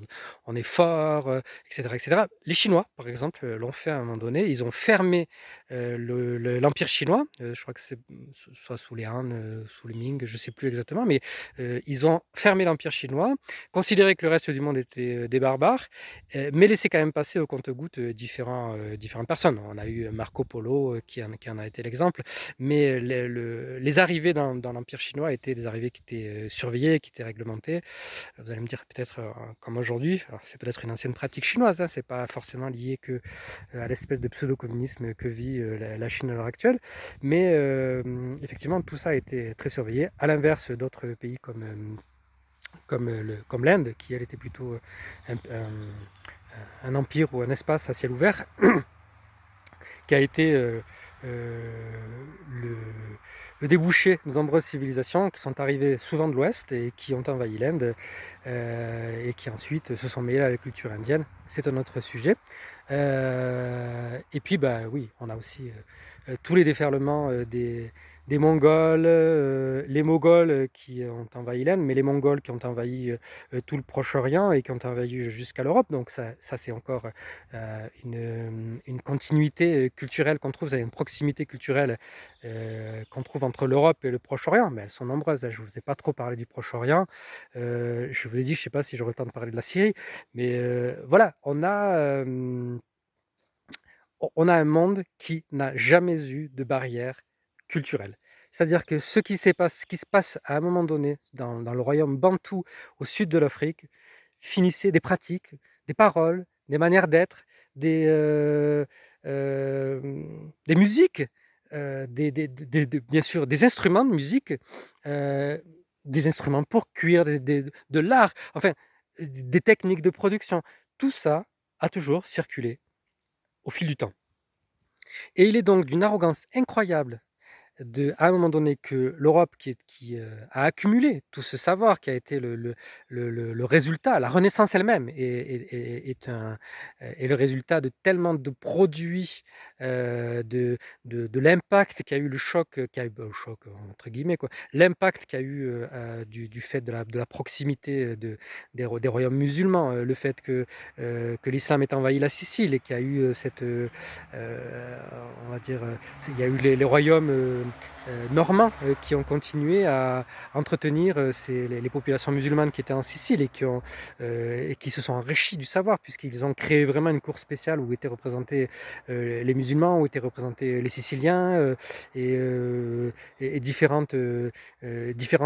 on est fort, etc., etc. Les Chinois, par exemple, l'ont fait à un moment donné. Ils ont fermé l'Empire chinois. Je crois que c'est soit sous les Han, sous les Ming, je ne sais plus exactement, mais ils ont fermé l'Empire chinois, considéré que le reste du monde était des barbares, mais laissé quand même passer au compte-gouttes différentes personnes. On a eu Marco Polo qui en a été l'exemple, mais les arrivées dans l'Empire chinois étaient des arrivées qui étaient surveillées, qui étaient réglementées. Vous allez me dire peut-être comme aujourd'hui, alors c'est peut-être une ancienne pratique chinoise, hein, c'est pas forcément lié que à l'espèce de pseudo-communisme que vit la Chine à l'heure actuelle, mais effectivement tout ça a été très surveillé, à l'inverse d'autres pays comme l'Inde, qui elle était plutôt un empire ou un espace à ciel ouvert, qui a été le, le débouché de nombreuses civilisations qui sont arrivées souvent de l'Ouest et qui ont envahi l'Inde et qui ensuite se sont mêlées à la culture indienne. C'est un autre sujet. Et puis, bah oui, on a aussi tous les déferlements des Mongols, les Moghols qui ont envahi l'Inde, mais les Mongols qui ont envahi tout le Proche-Orient et qui ont envahi jusqu'à l'Europe. Donc ça c'est encore une continuité culturelle qu'on trouve, une proximité culturelle qu'on trouve entre l'Europe et le Proche-Orient, mais elles sont nombreuses. Je ne vous ai pas trop parlé du Proche-Orient. Je vous ai dit, je ne sais pas si j'aurai le temps de parler de la Syrie, mais voilà, on a un monde qui n'a jamais eu de barrière culturelle. C'est-à-dire que ce qui se passe à un moment donné dans le royaume bantou au sud de l'Afrique finissait des pratiques, des paroles, des manières d'être, des, euh, des musiques, bien sûr des instruments de musique, euh, des instruments pour cuire, de l'art, enfin des techniques de production. Tout ça a toujours circulé au fil du temps. Et il est donc d'une arrogance incroyable à un moment donné que l'Europe qui a accumulé tout ce savoir qui a été le résultat, la Renaissance elle-même est le résultat de tellement de produits, de l'impact qu'a eu le choc, le choc entre guillemets, quoi, l'impact qu'a eu du fait de la proximité des royaumes musulmans, le fait que l'islam ait envahi la Sicile et qu'il y a eu on va dire, il y a eu les royaumes normands qui ont continué à entretenir les populations musulmanes qui étaient en Sicile et qui se sont enrichis du savoir, puisqu'ils ont créé vraiment une cour spéciale où étaient représentés les musulmans, où étaient représentés les Siciliens et, euh, et différents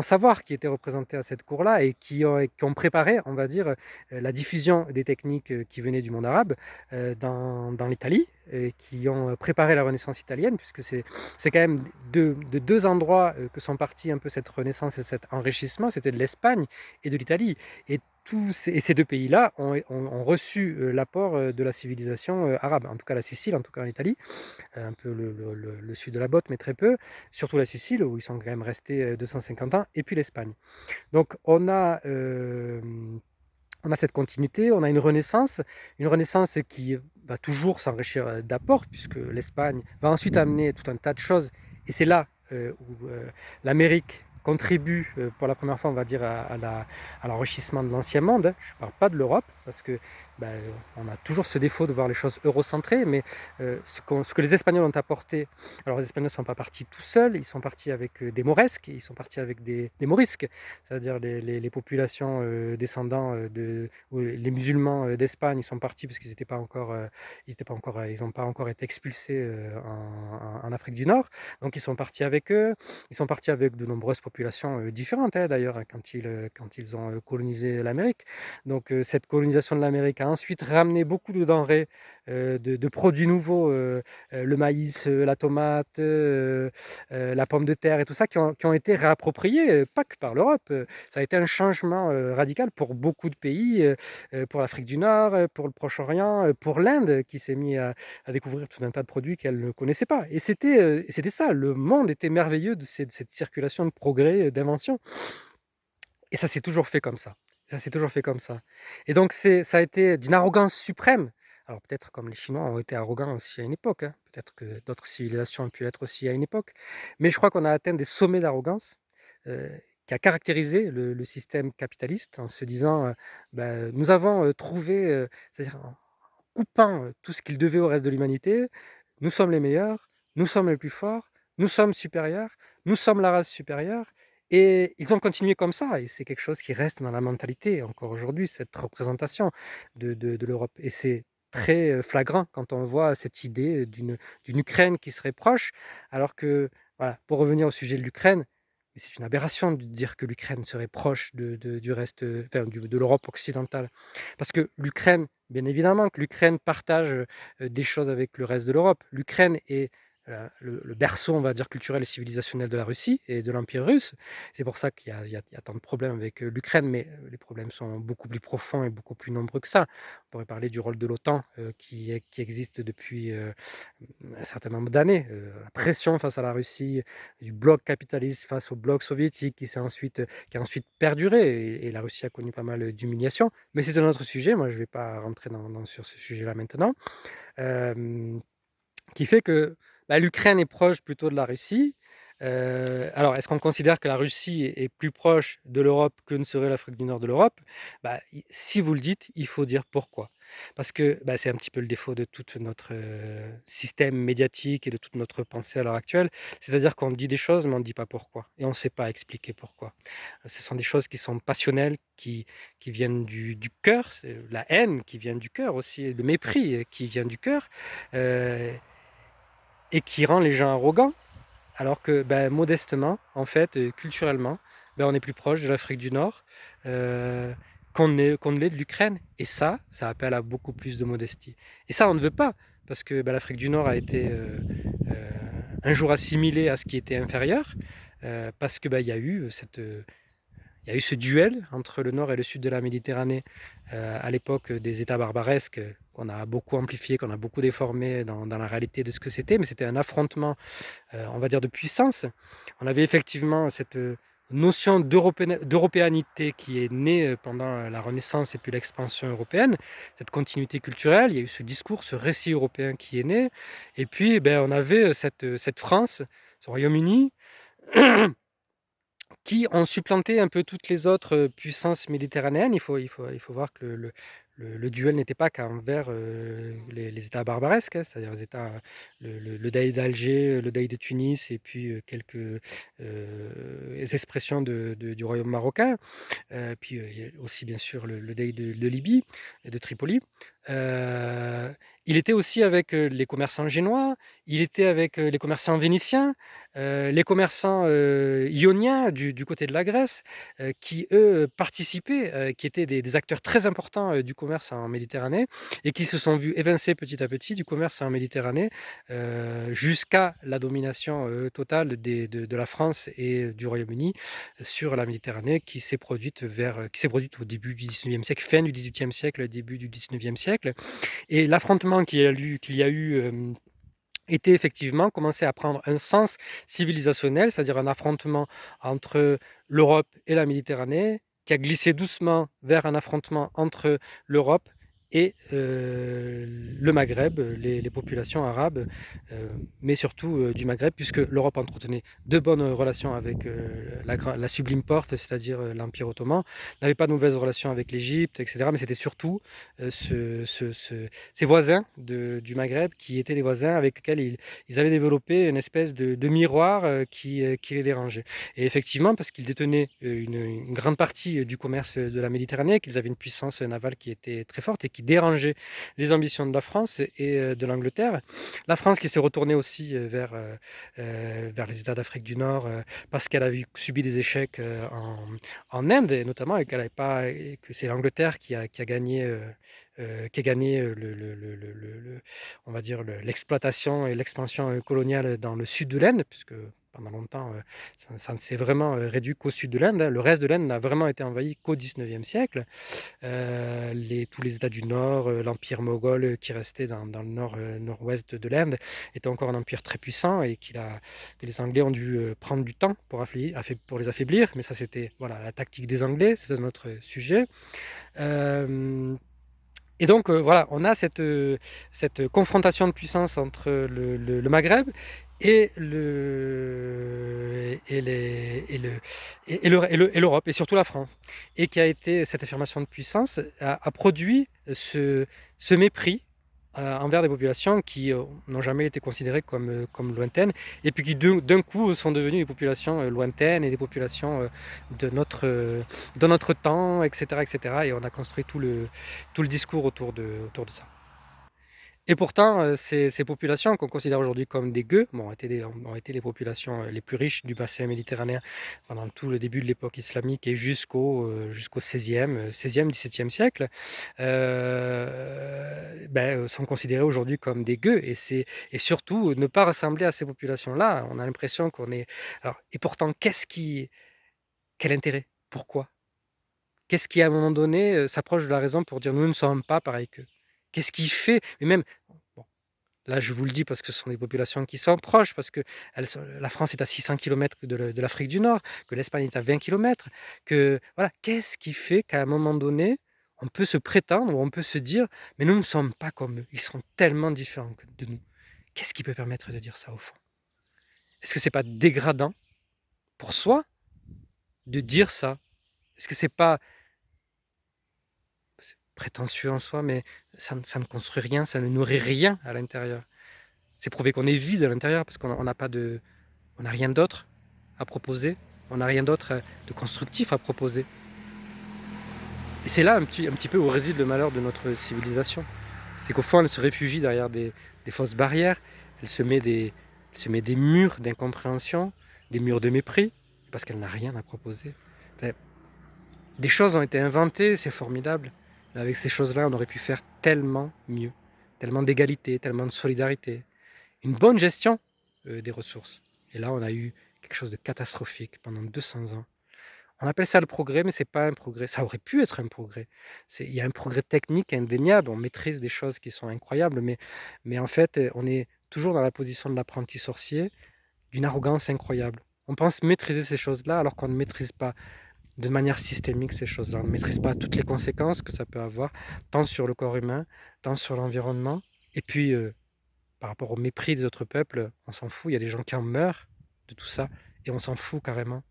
savoirs qui étaient représentés à cette cour-là et qui ont préparé, on va dire, la diffusion des techniques qui venaient du monde arabe dans l'Italie, qui ont préparé la Renaissance italienne, puisque c'est quand même de deux endroits que sont partis un peu cette Renaissance et cet enrichissement, c'était de l'Espagne et de l'Italie. Et ces deux pays-là ont reçu l'apport de la civilisation arabe, en tout cas la Sicile, en tout cas en Italie, un peu le sud de la botte, mais très peu, surtout la Sicile, où ils sont quand même restés 250 ans, et puis l'Espagne. Donc on a cette continuité, on a une renaissance qui va toujours s'enrichir d'apports, puisque l'Espagne va ensuite amener tout un tas de choses, et c'est là où l'Amérique contribue pour la première fois, on va dire, à l'enrichissement de l'ancien monde. Je ne parle pas de l'Europe, parce que ben, on a toujours ce défaut de voir les choses eurocentrées, mais ce que les Espagnols ont apporté, alors les Espagnols ne sont pas partis tout seuls, ils sont partis avec des Mauresques, ils sont partis avec des Morisques, c'est-à-dire les populations descendants ou les musulmans d'Espagne, ils sont partis parce qu'ils n'étaient pas encore, ils n'ont pas encore été expulsés en Afrique du Nord. Donc ils sont partis avec eux. Ils sont partis avec de nombreuses populations différentes, hein, d'ailleurs, hein, quand ils ont colonisé l'Amérique. Donc cette colonisation de l'Amérique a ensuite ramené beaucoup de denrées, de produits nouveaux, le maïs, la tomate, la pomme de terre et tout ça, qui ont été réappropriés, pas que par l'Europe. Ça a été un changement radical pour beaucoup de pays, pour l'Afrique du Nord, pour le Proche-Orient, pour l'Inde, qui s'est mis à découvrir tout un tas de produits qu'elle ne connaissait pas. Et c'était ça, le monde était merveilleux de cette circulation de progrès, d'invention. Et ça s'est toujours fait comme ça. Ça s'est toujours fait comme ça. Et donc ça a été d'une arrogance suprême. Alors peut-être comme les Chinois ont été arrogants aussi à une époque, hein. Peut-être que d'autres civilisations ont pu l'être aussi à une époque. Mais je crois qu'on a atteint des sommets d'arrogance euh, qui a caractérisé le système capitaliste en se disant, ben, nous avons trouvé, c'est-à-dire en coupant tout ce qu'il devait au reste de l'humanité, nous sommes les meilleurs, nous sommes les plus forts, nous sommes supérieurs, nous sommes la race supérieure. Et ils ont continué comme ça, et c'est quelque chose qui reste dans la mentalité encore aujourd'hui, cette représentation de l'Europe. Et c'est très flagrant quand on voit cette idée d'une Ukraine qui serait proche, alors que, voilà, pour revenir au sujet de l'Ukraine, c'est une aberration de dire que l'Ukraine serait proche du reste, enfin, de l'Europe occidentale. Parce que l'Ukraine, bien évidemment que l'Ukraine partage des choses avec le reste de l'Europe. L'Ukraine est le berceau, on va dire, culturel et civilisationnel de la Russie et de l'Empire russe. C'est pour ça qu'il y a tant de problèmes avec l'Ukraine, mais les problèmes sont beaucoup plus profonds et beaucoup plus nombreux que ça. On pourrait parler du rôle de l'OTAN qui existe depuis un certain nombre d'années. La pression face à la Russie, du bloc capitaliste face au bloc soviétique qui a ensuite perduré, et la Russie a connu pas mal d'humiliations. Mais c'est un autre sujet, moi je ne vais pas rentrer sur ce sujet-là maintenant. Euh, qui fait que bah, l'Ukraine est proche plutôt de la Russie. Alors, est-ce qu'on considère que la Russie est plus proche de l'Europe que ne serait l'Afrique du Nord de l'Europe? Bah, si vous le dites, il faut dire pourquoi. Parce que bah, c'est un petit peu le défaut de tout notre système médiatique et de toute notre pensée à l'heure actuelle. C'est-à-dire qu'on dit des choses, mais on ne dit pas pourquoi. Et on ne sait pas expliquer pourquoi. Ce sont des choses qui sont passionnelles, qui viennent du cœur, c'est la haine qui vient du cœur aussi, le mépris qui vient du cœur. Euh, et qui rend les gens arrogants, alors que ben, modestement, en fait, culturellement, ben, on est plus proche de l'Afrique du Nord qu'on ne l'est de l'Ukraine. Et ça appelle à beaucoup plus de modestie. Et ça, on ne veut pas, parce que ben, l'Afrique du Nord a été un jour assimilée à ce qui était inférieur, parce que ben, il y a eu ce duel entre le nord et le sud de la Méditerranée à l'époque des États barbaresques qu'on a beaucoup amplifié, qu'on a beaucoup déformé dans la réalité de ce que c'était, mais c'était un affrontement, on va dire, de puissance. On avait effectivement cette notion d'européanité qui est née pendant la Renaissance et puis l'expansion européenne, cette continuité culturelle, il y a eu ce discours, ce récit européen qui est né, et puis ben, on avait cette France, ce Royaume-Uni, qui ont supplanté un peu toutes les autres puissances méditerranéennes. Il faut voir que le duel n'était pas qu'envers les États barbaresques, hein, c'est-à-dire les États, le Dey d'Alger, le Dey de Tunis, et puis quelques expressions du royaume marocain. Puis il y a aussi bien sûr le Dey de Libye et de Tripoli. Euh, il était aussi avec les commerçants génois, il était avec les commerçants vénitiens, les commerçants ioniens du côté de la Grèce, qui eux participaient, qui étaient des acteurs très importants du commerce en Méditerranée, et qui se sont vus évincés petit à petit du commerce en Méditerranée, jusqu'à la domination totale de la France et du Royaume-Uni sur la Méditerranée, qui s'est produite au début du 19e siècle, fin du 18e siècle, début du 19e siècle. Et l'affrontement qu'il y a eu était effectivement commencé à prendre un sens civilisationnel, c'est-à-dire un affrontement entre l'Europe et la Méditerranée, qui a glissé doucement vers un affrontement entre l'Europe et le Maghreb, les populations arabes, euh, mais surtout du Maghreb, puisque l'Europe entretenait de bonnes relations avec la Sublime Porte, c'est-à-dire l'Empire ottoman, n'avait pas de mauvaises relations avec l'Égypte, etc. Mais c'était surtout ces voisins du Maghreb qui étaient des voisins avec lesquels ils avaient développé une espèce de miroir qui les dérangeait. Et effectivement, parce qu'ils détenaient une grande partie du commerce de la Méditerranée, qu'ils avaient une puissance navale qui était très forte et qui dérangeait les ambitions de la France et de l'Angleterre. La France qui s'est retournée aussi vers les États d'Afrique du Nord parce qu'elle avait subi des échecs en Inde, et notamment, et qu'elle avait pas, et que c'est l'Angleterre qui a gagné on va dire, l'exploitation et l'expansion coloniale dans le sud de l'Inde, puisque pendant longtemps, ça ne s'est vraiment réduit qu'au sud de l'Inde, hein. Le reste de l'Inde n'a vraiment été envahi qu'au 19e siècle. Tous les États du Nord, l'empire moghol qui restait dans le nord-ouest de l'Inde, était encore un empire très puissant, et que les Anglais ont dû prendre du temps pour les affaiblir. Mais ça, c'était voilà, la tactique des Anglais, c'est un autre sujet. Euh, et donc, voilà, on a cette confrontation de puissance entre le Maghreb et l'Europe, et surtout la France. Et qui a été, cette affirmation de puissance a produit ce mépris envers des populations qui n'ont jamais été considérées comme lointaines, et puis qui d'un coup sont devenues des populations lointaines, et des populations de notre temps, etc., etc. Et on a construit tout le discours autour de ça. Et pourtant, ces populations qu'on considère aujourd'hui comme des gueux, bon, ont été les populations les plus riches du bassin méditerranéen pendant tout le début de l'époque islamique, et jusqu'au 16e, 17e siècle, sont considérés aujourd'hui comme des gueux. Et surtout, ne pas ressembler à ces populations-là. On a l'impression qu'on est... Alors, et pourtant, quel intérêt? Pourquoi? Qu'est-ce qui, à un moment donné, s'approche de la raison pour dire nous ne sommes pas pareils qu'eux? Qu'est-ce qui fait? Mais même, bon, là, je vous le dis parce que ce sont des populations qui sont proches, parce que la France est à 600 kilomètres de l'Afrique du Nord, que l'Espagne est à 20 kilomètres, que voilà, qu'est-ce qui fait qu'à un moment donné, on peut se prétendre, ou on peut se dire, mais nous ne sommes pas comme eux, ils sont tellement différents de nous. Qu'est-ce qui peut permettre de dire ça au fond? Est-ce que c'est pas dégradant pour soi de dire ça? Est-ce que c'est pas prétentieux en soi, mais ça ne construit rien, ça ne nourrit rien à l'intérieur? C'est prouver qu'on est vide à l'intérieur parce qu'on n'a pas de, on n'a rien d'autre à proposer, on n'a rien d'autre de constructif à proposer. Et c'est là un petit peu où réside le malheur de notre civilisation. C'est qu'au fond, elle se réfugie derrière des fausses barrières, elle se met des murs d'incompréhension, des murs de mépris, parce qu'elle n'a rien à proposer. Enfin, des choses ont été inventées, c'est formidable, mais avec ces choses-là, on aurait pu faire tellement mieux, tellement d'égalité, tellement de solidarité, une bonne gestion des ressources. Et là, on a eu quelque chose de catastrophique pendant 200 ans. On appelle ça le progrès, mais c'est pas un progrès. Ça aurait pu être un progrès. Il y a un progrès technique indéniable. On maîtrise des choses qui sont incroyables, mais en fait, on est toujours dans la position de l'apprenti sorcier, d'une arrogance incroyable. On pense maîtriser ces choses-là alors qu'on ne maîtrise pas de manière systémique ces choses-là. On ne maîtrise pas toutes les conséquences que ça peut avoir, tant sur le corps humain, tant sur l'environnement. Et puis, par rapport au mépris des autres peuples, on s'en fout. Il y a des gens qui en meurent de tout ça, et on s'en fout carrément.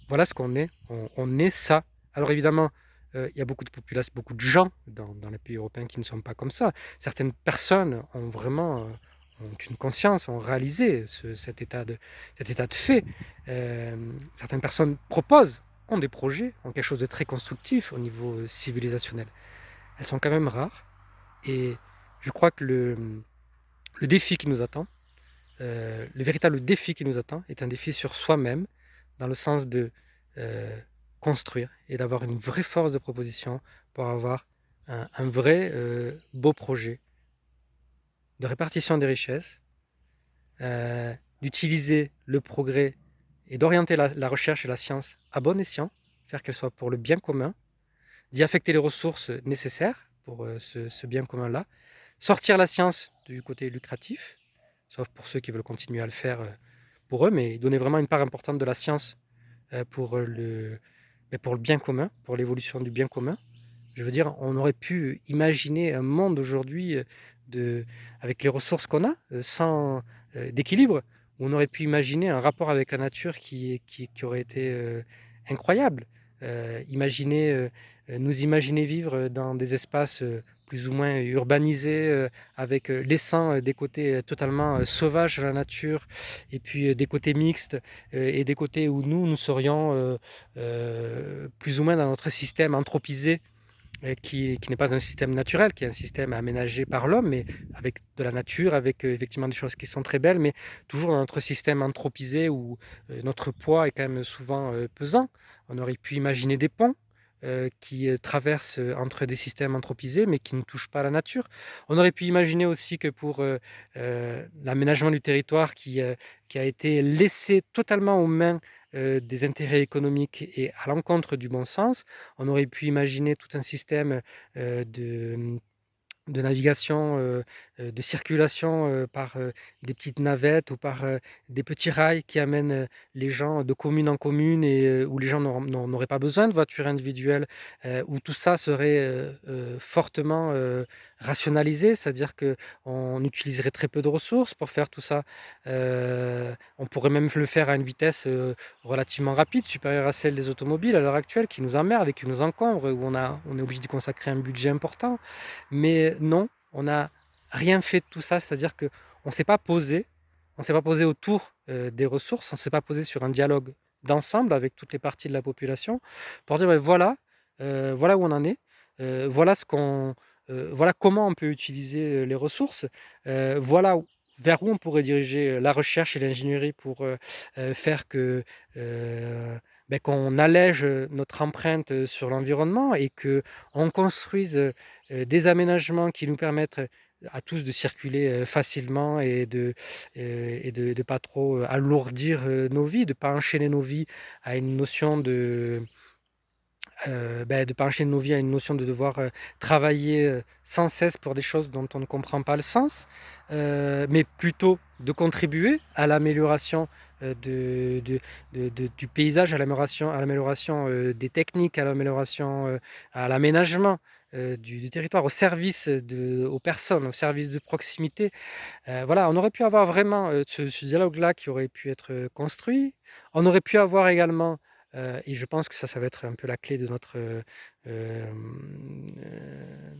Voilà ce qu'on est. On est ça. Alors évidemment, il y a beaucoup de populations, beaucoup de gens dans les pays européens qui ne sont pas comme ça. Certaines personnes ont vraiment, ont une conscience, ont réalisé cet état de fait. Certaines personnes proposent, ont des projets, ont quelque chose de très constructif au niveau, civilisationnel. Elles sont quand même rares et je crois que le défi qui nous attend, le véritable défi qui nous attend est un défi sur soi-même, dans le sens de euh, construire et d'avoir une vraie force de proposition pour avoir un vrai beau projet de répartition des richesses, euh, d'utiliser le progrès et d'orienter la recherche et la science à bon escient, faire qu'elle soit pour le bien commun, d'y affecter les ressources nécessaires pour ce bien commun-là, sortir la science du côté lucratif, sauf pour ceux qui veulent continuer à le faire pour eux, mais donner vraiment une part importante de la science pour pour le bien commun, pour l'évolution du bien commun. Je veux dire, on aurait pu imaginer un monde aujourd'hui de, avec les ressources qu'on a, sans d'équilibre, où on aurait pu imaginer un rapport avec la nature qui aurait été incroyable. Nous imaginer vivre dans des espaces plus ou moins urbanisés, avec laissant des côtés totalement sauvages de la nature, et puis des côtés mixtes, et des côtés où nous serions plus ou moins dans notre système anthropisé, qui n'est pas un système naturel, qui est un système aménagé par l'homme, mais avec de la nature, avec effectivement des choses qui sont très belles, mais toujours dans notre système anthropisé où notre poids est quand même souvent pesant. On aurait pu imaginer des ponts qui traversent entre des systèmes anthropisés, mais qui ne touchent pas la nature. On aurait pu imaginer aussi que pour l'aménagement du territoire qui a été laissé totalement aux mains des intérêts économiques et à l'encontre du bon sens, on aurait pu imaginer tout un système de navigation, de circulation par des petites navettes ou par des petits rails qui amènent les gens de commune en commune, et où les gens n'auraient pas besoin de voitures individuelles, où tout ça serait fortement rationalisé, c'est-à-dire qu'on utiliserait très peu de ressources pour faire tout ça. On pourrait même le faire à une vitesse relativement rapide, supérieure à celle des automobiles à l'heure actuelle, qui nous emmerdent et qui nous encombrent, où on est obligé d'y consacrer un budget important. Mais non, on n'a rien fait de tout ça, c'est-à-dire qu'on ne s'est pas posé, on s'est pas posé autour des ressources, on ne s'est pas posé sur un dialogue d'ensemble avec toutes les parties de la population pour dire, ben voilà, voilà où on en est, voilà voilà comment on peut utiliser les ressources, voilà vers où on pourrait diriger la recherche et l'ingénierie pour faire que qu'on allège notre empreinte sur l'environnement et que on construise des aménagements qui nous permettent à tous de circuler facilement et de pas trop alourdir nos vies, de pas enchaîner nos vies à une notion de pas enchaîner nos vies à une notion de devoir travailler sans cesse pour des choses dont on ne comprend pas le sens, mais plutôt de contribuer à l'amélioration du paysage, à l'amélioration des techniques, à l'amélioration, à l'aménagement du territoire, au service aux personnes, au service de proximité. Voilà, on aurait pu avoir vraiment ce dialogue-là qui aurait pu être construit. On aurait pu avoir également, et je pense que ça va être un peu la clé de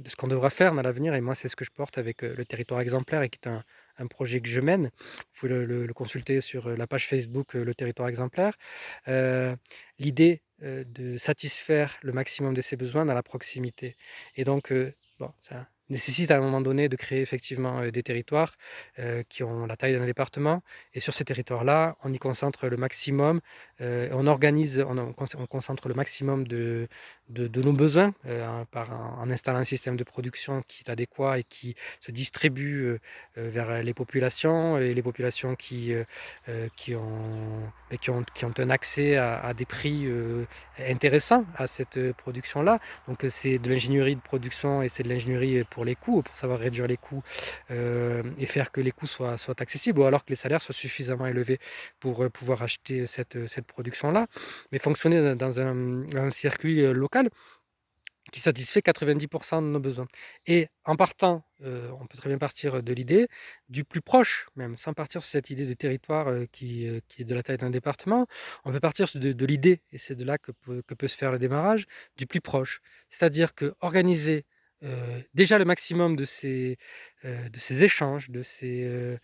de ce qu'on devra faire dans l'avenir, et moi c'est ce que je porte avec le territoire exemplaire, et qui est un projet que je mène. Vous pouvez le consulter sur la page Facebook Le Territoire Exemplaire. Euh, L'idée de satisfaire le maximum de ses besoins dans la proximité. Et donc, bon, ça nécessite à un moment donné de créer effectivement des territoires qui ont la taille d'un département. Et sur ces territoires-là, on y concentre le maximum, on concentre le maximum de nos besoins en installant un système de production qui est adéquat et qui se distribue vers les populations, et les populations qui ont un accès à des prix intéressants à cette production-là. Donc c'est de l'ingénierie de production, et c'est de l'ingénierie pour les coûts, pour savoir réduire les coûts et faire que les coûts soient accessibles, ou alors que les salaires soient suffisamment élevés pour pouvoir acheter cette production-là, mais fonctionner dans un circuit local. qui satisfait 90% de nos besoins. Et en partant, on peut très bien partir de l'idée du plus proche, même sans partir sur cette idée de territoire qui est de la taille d'un département, on peut partir de l'idée, et c'est de là que peut se faire le démarrage, du plus proche. C'est-à-dire que organiser déjà le maximum de ces échanges, se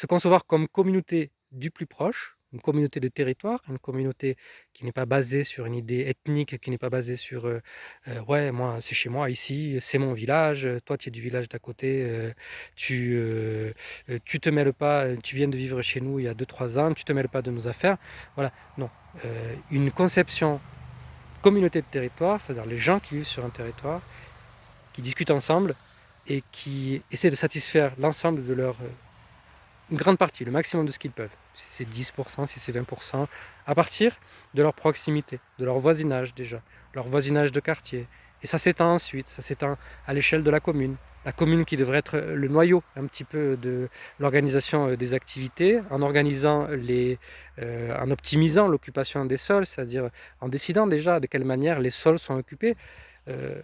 concevoir comme communauté du plus proche, une communauté de territoire, une communauté qui n'est pas basée sur une idée ethnique, qui n'est pas basée sur ouais, moi, c'est chez moi ici, c'est mon village, toi tu es du village d'à côté, tu te mêles pas, tu viens de vivre chez nous il y a 2 3 ans, tu te mêles pas de nos affaires. Voilà, non. Une conception communauté de territoire, c'est-à-dire les gens qui vivent sur un territoire, qui discutent ensemble et qui essaient de satisfaire l'ensemble de leur une grande partie, le maximum de ce qu'ils peuvent. Si c'est 10%, si c'est 20%, à partir de leur proximité, de leur voisinage déjà, leur voisinage de quartier. Et ça s'étend ensuite, ça s'étend à l'échelle de la commune. La commune qui devrait être le noyau un petit peu de l'organisation des activités, en optimisant l'occupation des sols, c'est-à-dire en décidant déjà de quelle manière les sols sont occupés. Euh,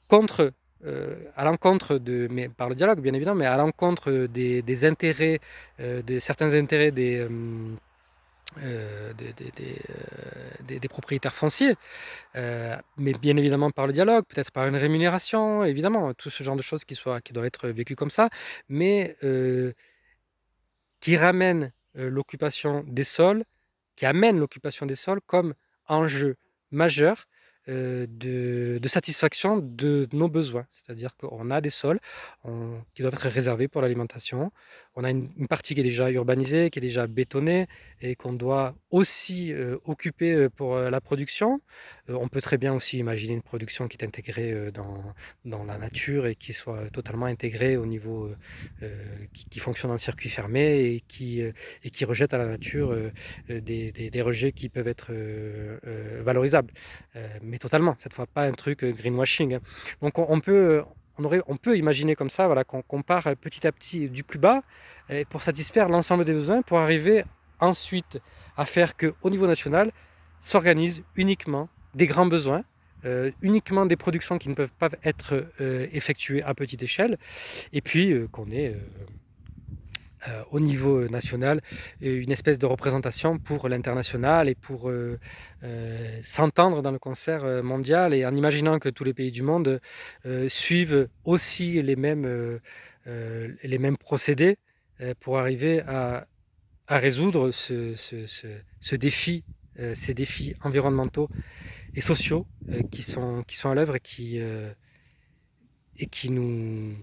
contre, à l'encontre de, mais par le dialogue bien évidemment, mais à l'encontre des intérêts, de certains intérêts des propriétaires fonciers, mais bien évidemment par le dialogue, peut-être par une rémunération, évidemment, tout ce genre de choses qui doivent être vécues comme ça, mais qui ramène l'occupation des sols, qui amène l'occupation des sols comme enjeu majeur de satisfaction de nos besoins. C'est-à-dire qu'on a des sols qui doivent être réservés pour l'alimentation. On a une partie qui est déjà urbanisée, qui est déjà bétonnée et qu'on doit aussi occuper pour la production. On peut très bien aussi imaginer une production qui est intégrée dans la nature et qui soit totalement intégrée au niveau qui fonctionne en circuit fermé et qui rejette à la nature des rejets qui peuvent être valorisables. Mais totalement, cette fois pas un truc greenwashing, hein. Donc on peut imaginer comme ça, voilà, qu'on part petit à petit du plus bas pour satisfaire l'ensemble des besoins, pour arriver ensuite à faire qu'au niveau national s'organisent uniquement des grands besoins, uniquement des productions qui ne peuvent pas être effectuées à petite échelle, et puis qu'on ait au niveau national une espèce de représentation pour l'international et pour s'entendre dans le concert mondial et en imaginant que tous les pays du monde suivent aussi les mêmes procédés pour arriver à résoudre ce défi, ces défis environnementaux et sociaux qui sont à l'œuvre et qui nous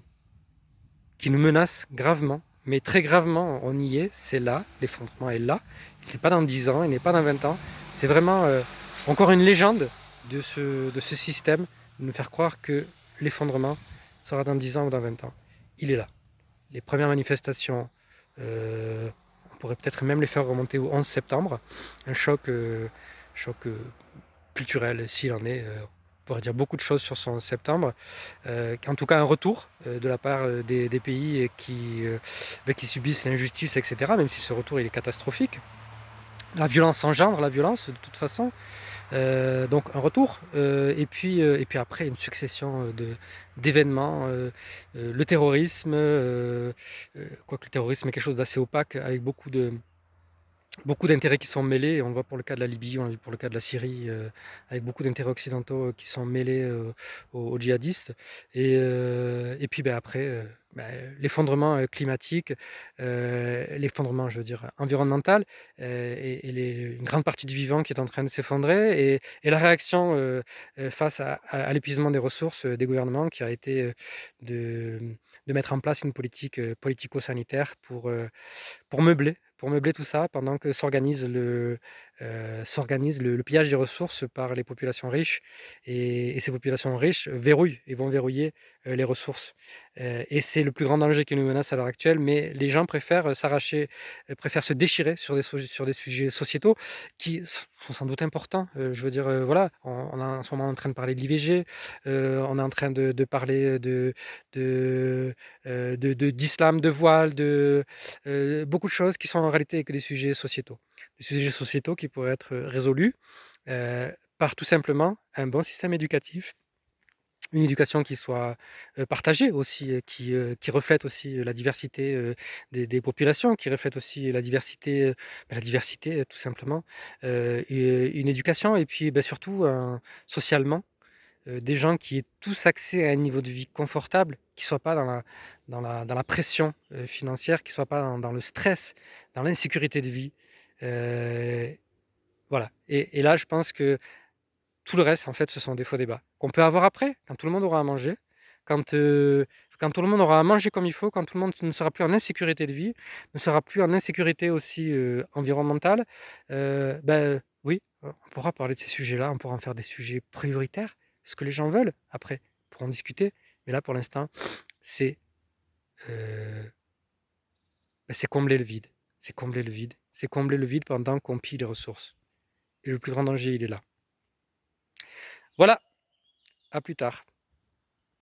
menace gravement, mais très gravement, on y est, c'est là, l'effondrement est là. Il n'est pas dans 10 ans, il n'est pas dans 20 ans. C'est vraiment encore une légende de ce système, de nous faire croire que l'effondrement sera dans 10 ans ou dans 20 ans. Il est là. Les premières manifestations, on pourrait peut-être même les faire remonter au 11 septembre. Un choc culturel, s'il en est. On pourrait dire beaucoup de choses sur son septembre, en tout cas un retour de la part des pays qui subissent l'injustice, etc., même si ce retour il est catastrophique. La violence engendre la violence de toute façon. Donc un retour, et puis après une succession d'événements, le terrorisme, quoique le terrorisme est quelque chose d'assez opaque, avec beaucoup d'intérêts qui sont mêlés, on le voit pour le cas de la Libye, on l'a vu pour le cas de la Syrie, avec beaucoup d'intérêts occidentaux qui sont mêlés aux djihadistes. Et puis ben, après, l'effondrement climatique, l'effondrement, je veux dire, environnemental, une grande partie du vivant qui est en train de s'effondrer, et la réaction face à l'épuisement des ressources des gouvernements qui a été de, de mettre en place une politique politico-sanitaire pour meubler tout ça pendant que s'organise le pillage des ressources par les populations riches. Et ces populations riches verrouillent et vont verrouiller les ressources. Et c'est le plus grand danger qui nous menace à l'heure actuelle, mais les gens préfèrent s'arracher, préfèrent se déchirer sur des sujets sociétaux qui sont sans doute importants. Je veux dire, voilà, on est en ce moment en train de parler de l'IVG, on est en train de parler d'islam, de voile, beaucoup de choses qui sont en réalité que des sujets sociétaux. Des sujets sociétaux qui pourraient être résolus par tout simplement un bon système éducatif une éducation qui soit, partagée aussi, qui reflète aussi, la diversité, des populations, qui reflète aussi la diversité, tout simplement. Et une éducation et puis, bah, surtout socialement, des gens qui aient tous accès à un niveau de vie confortable, qui ne soient pas dans la pression, financière, qui ne soient pas dans le stress, dans l'insécurité de vie. Heu, voilà et là, je pense que tout le reste, en fait, ce sont des faux débats qu'on peut avoir après, quand tout le monde aura à manger, quand, heu, quand tout le monde aura à manger comme il faut, quand tout le monde ne sera plus en insécurité de vie, ne sera plus en insécurité aussi, environnementale, oui, on pourra parler de ces sujets-là, on pourra en faire des sujets prioritaires, ce que les gens veulent après, pour en discuter. Mais là, pour l'instant, c'est, heu, c'est combler le vide. C'est combler le vide. C'est combler le vide pendant qu'on pille les ressources et le plus grand danger, il est là. Voilà, à plus tard.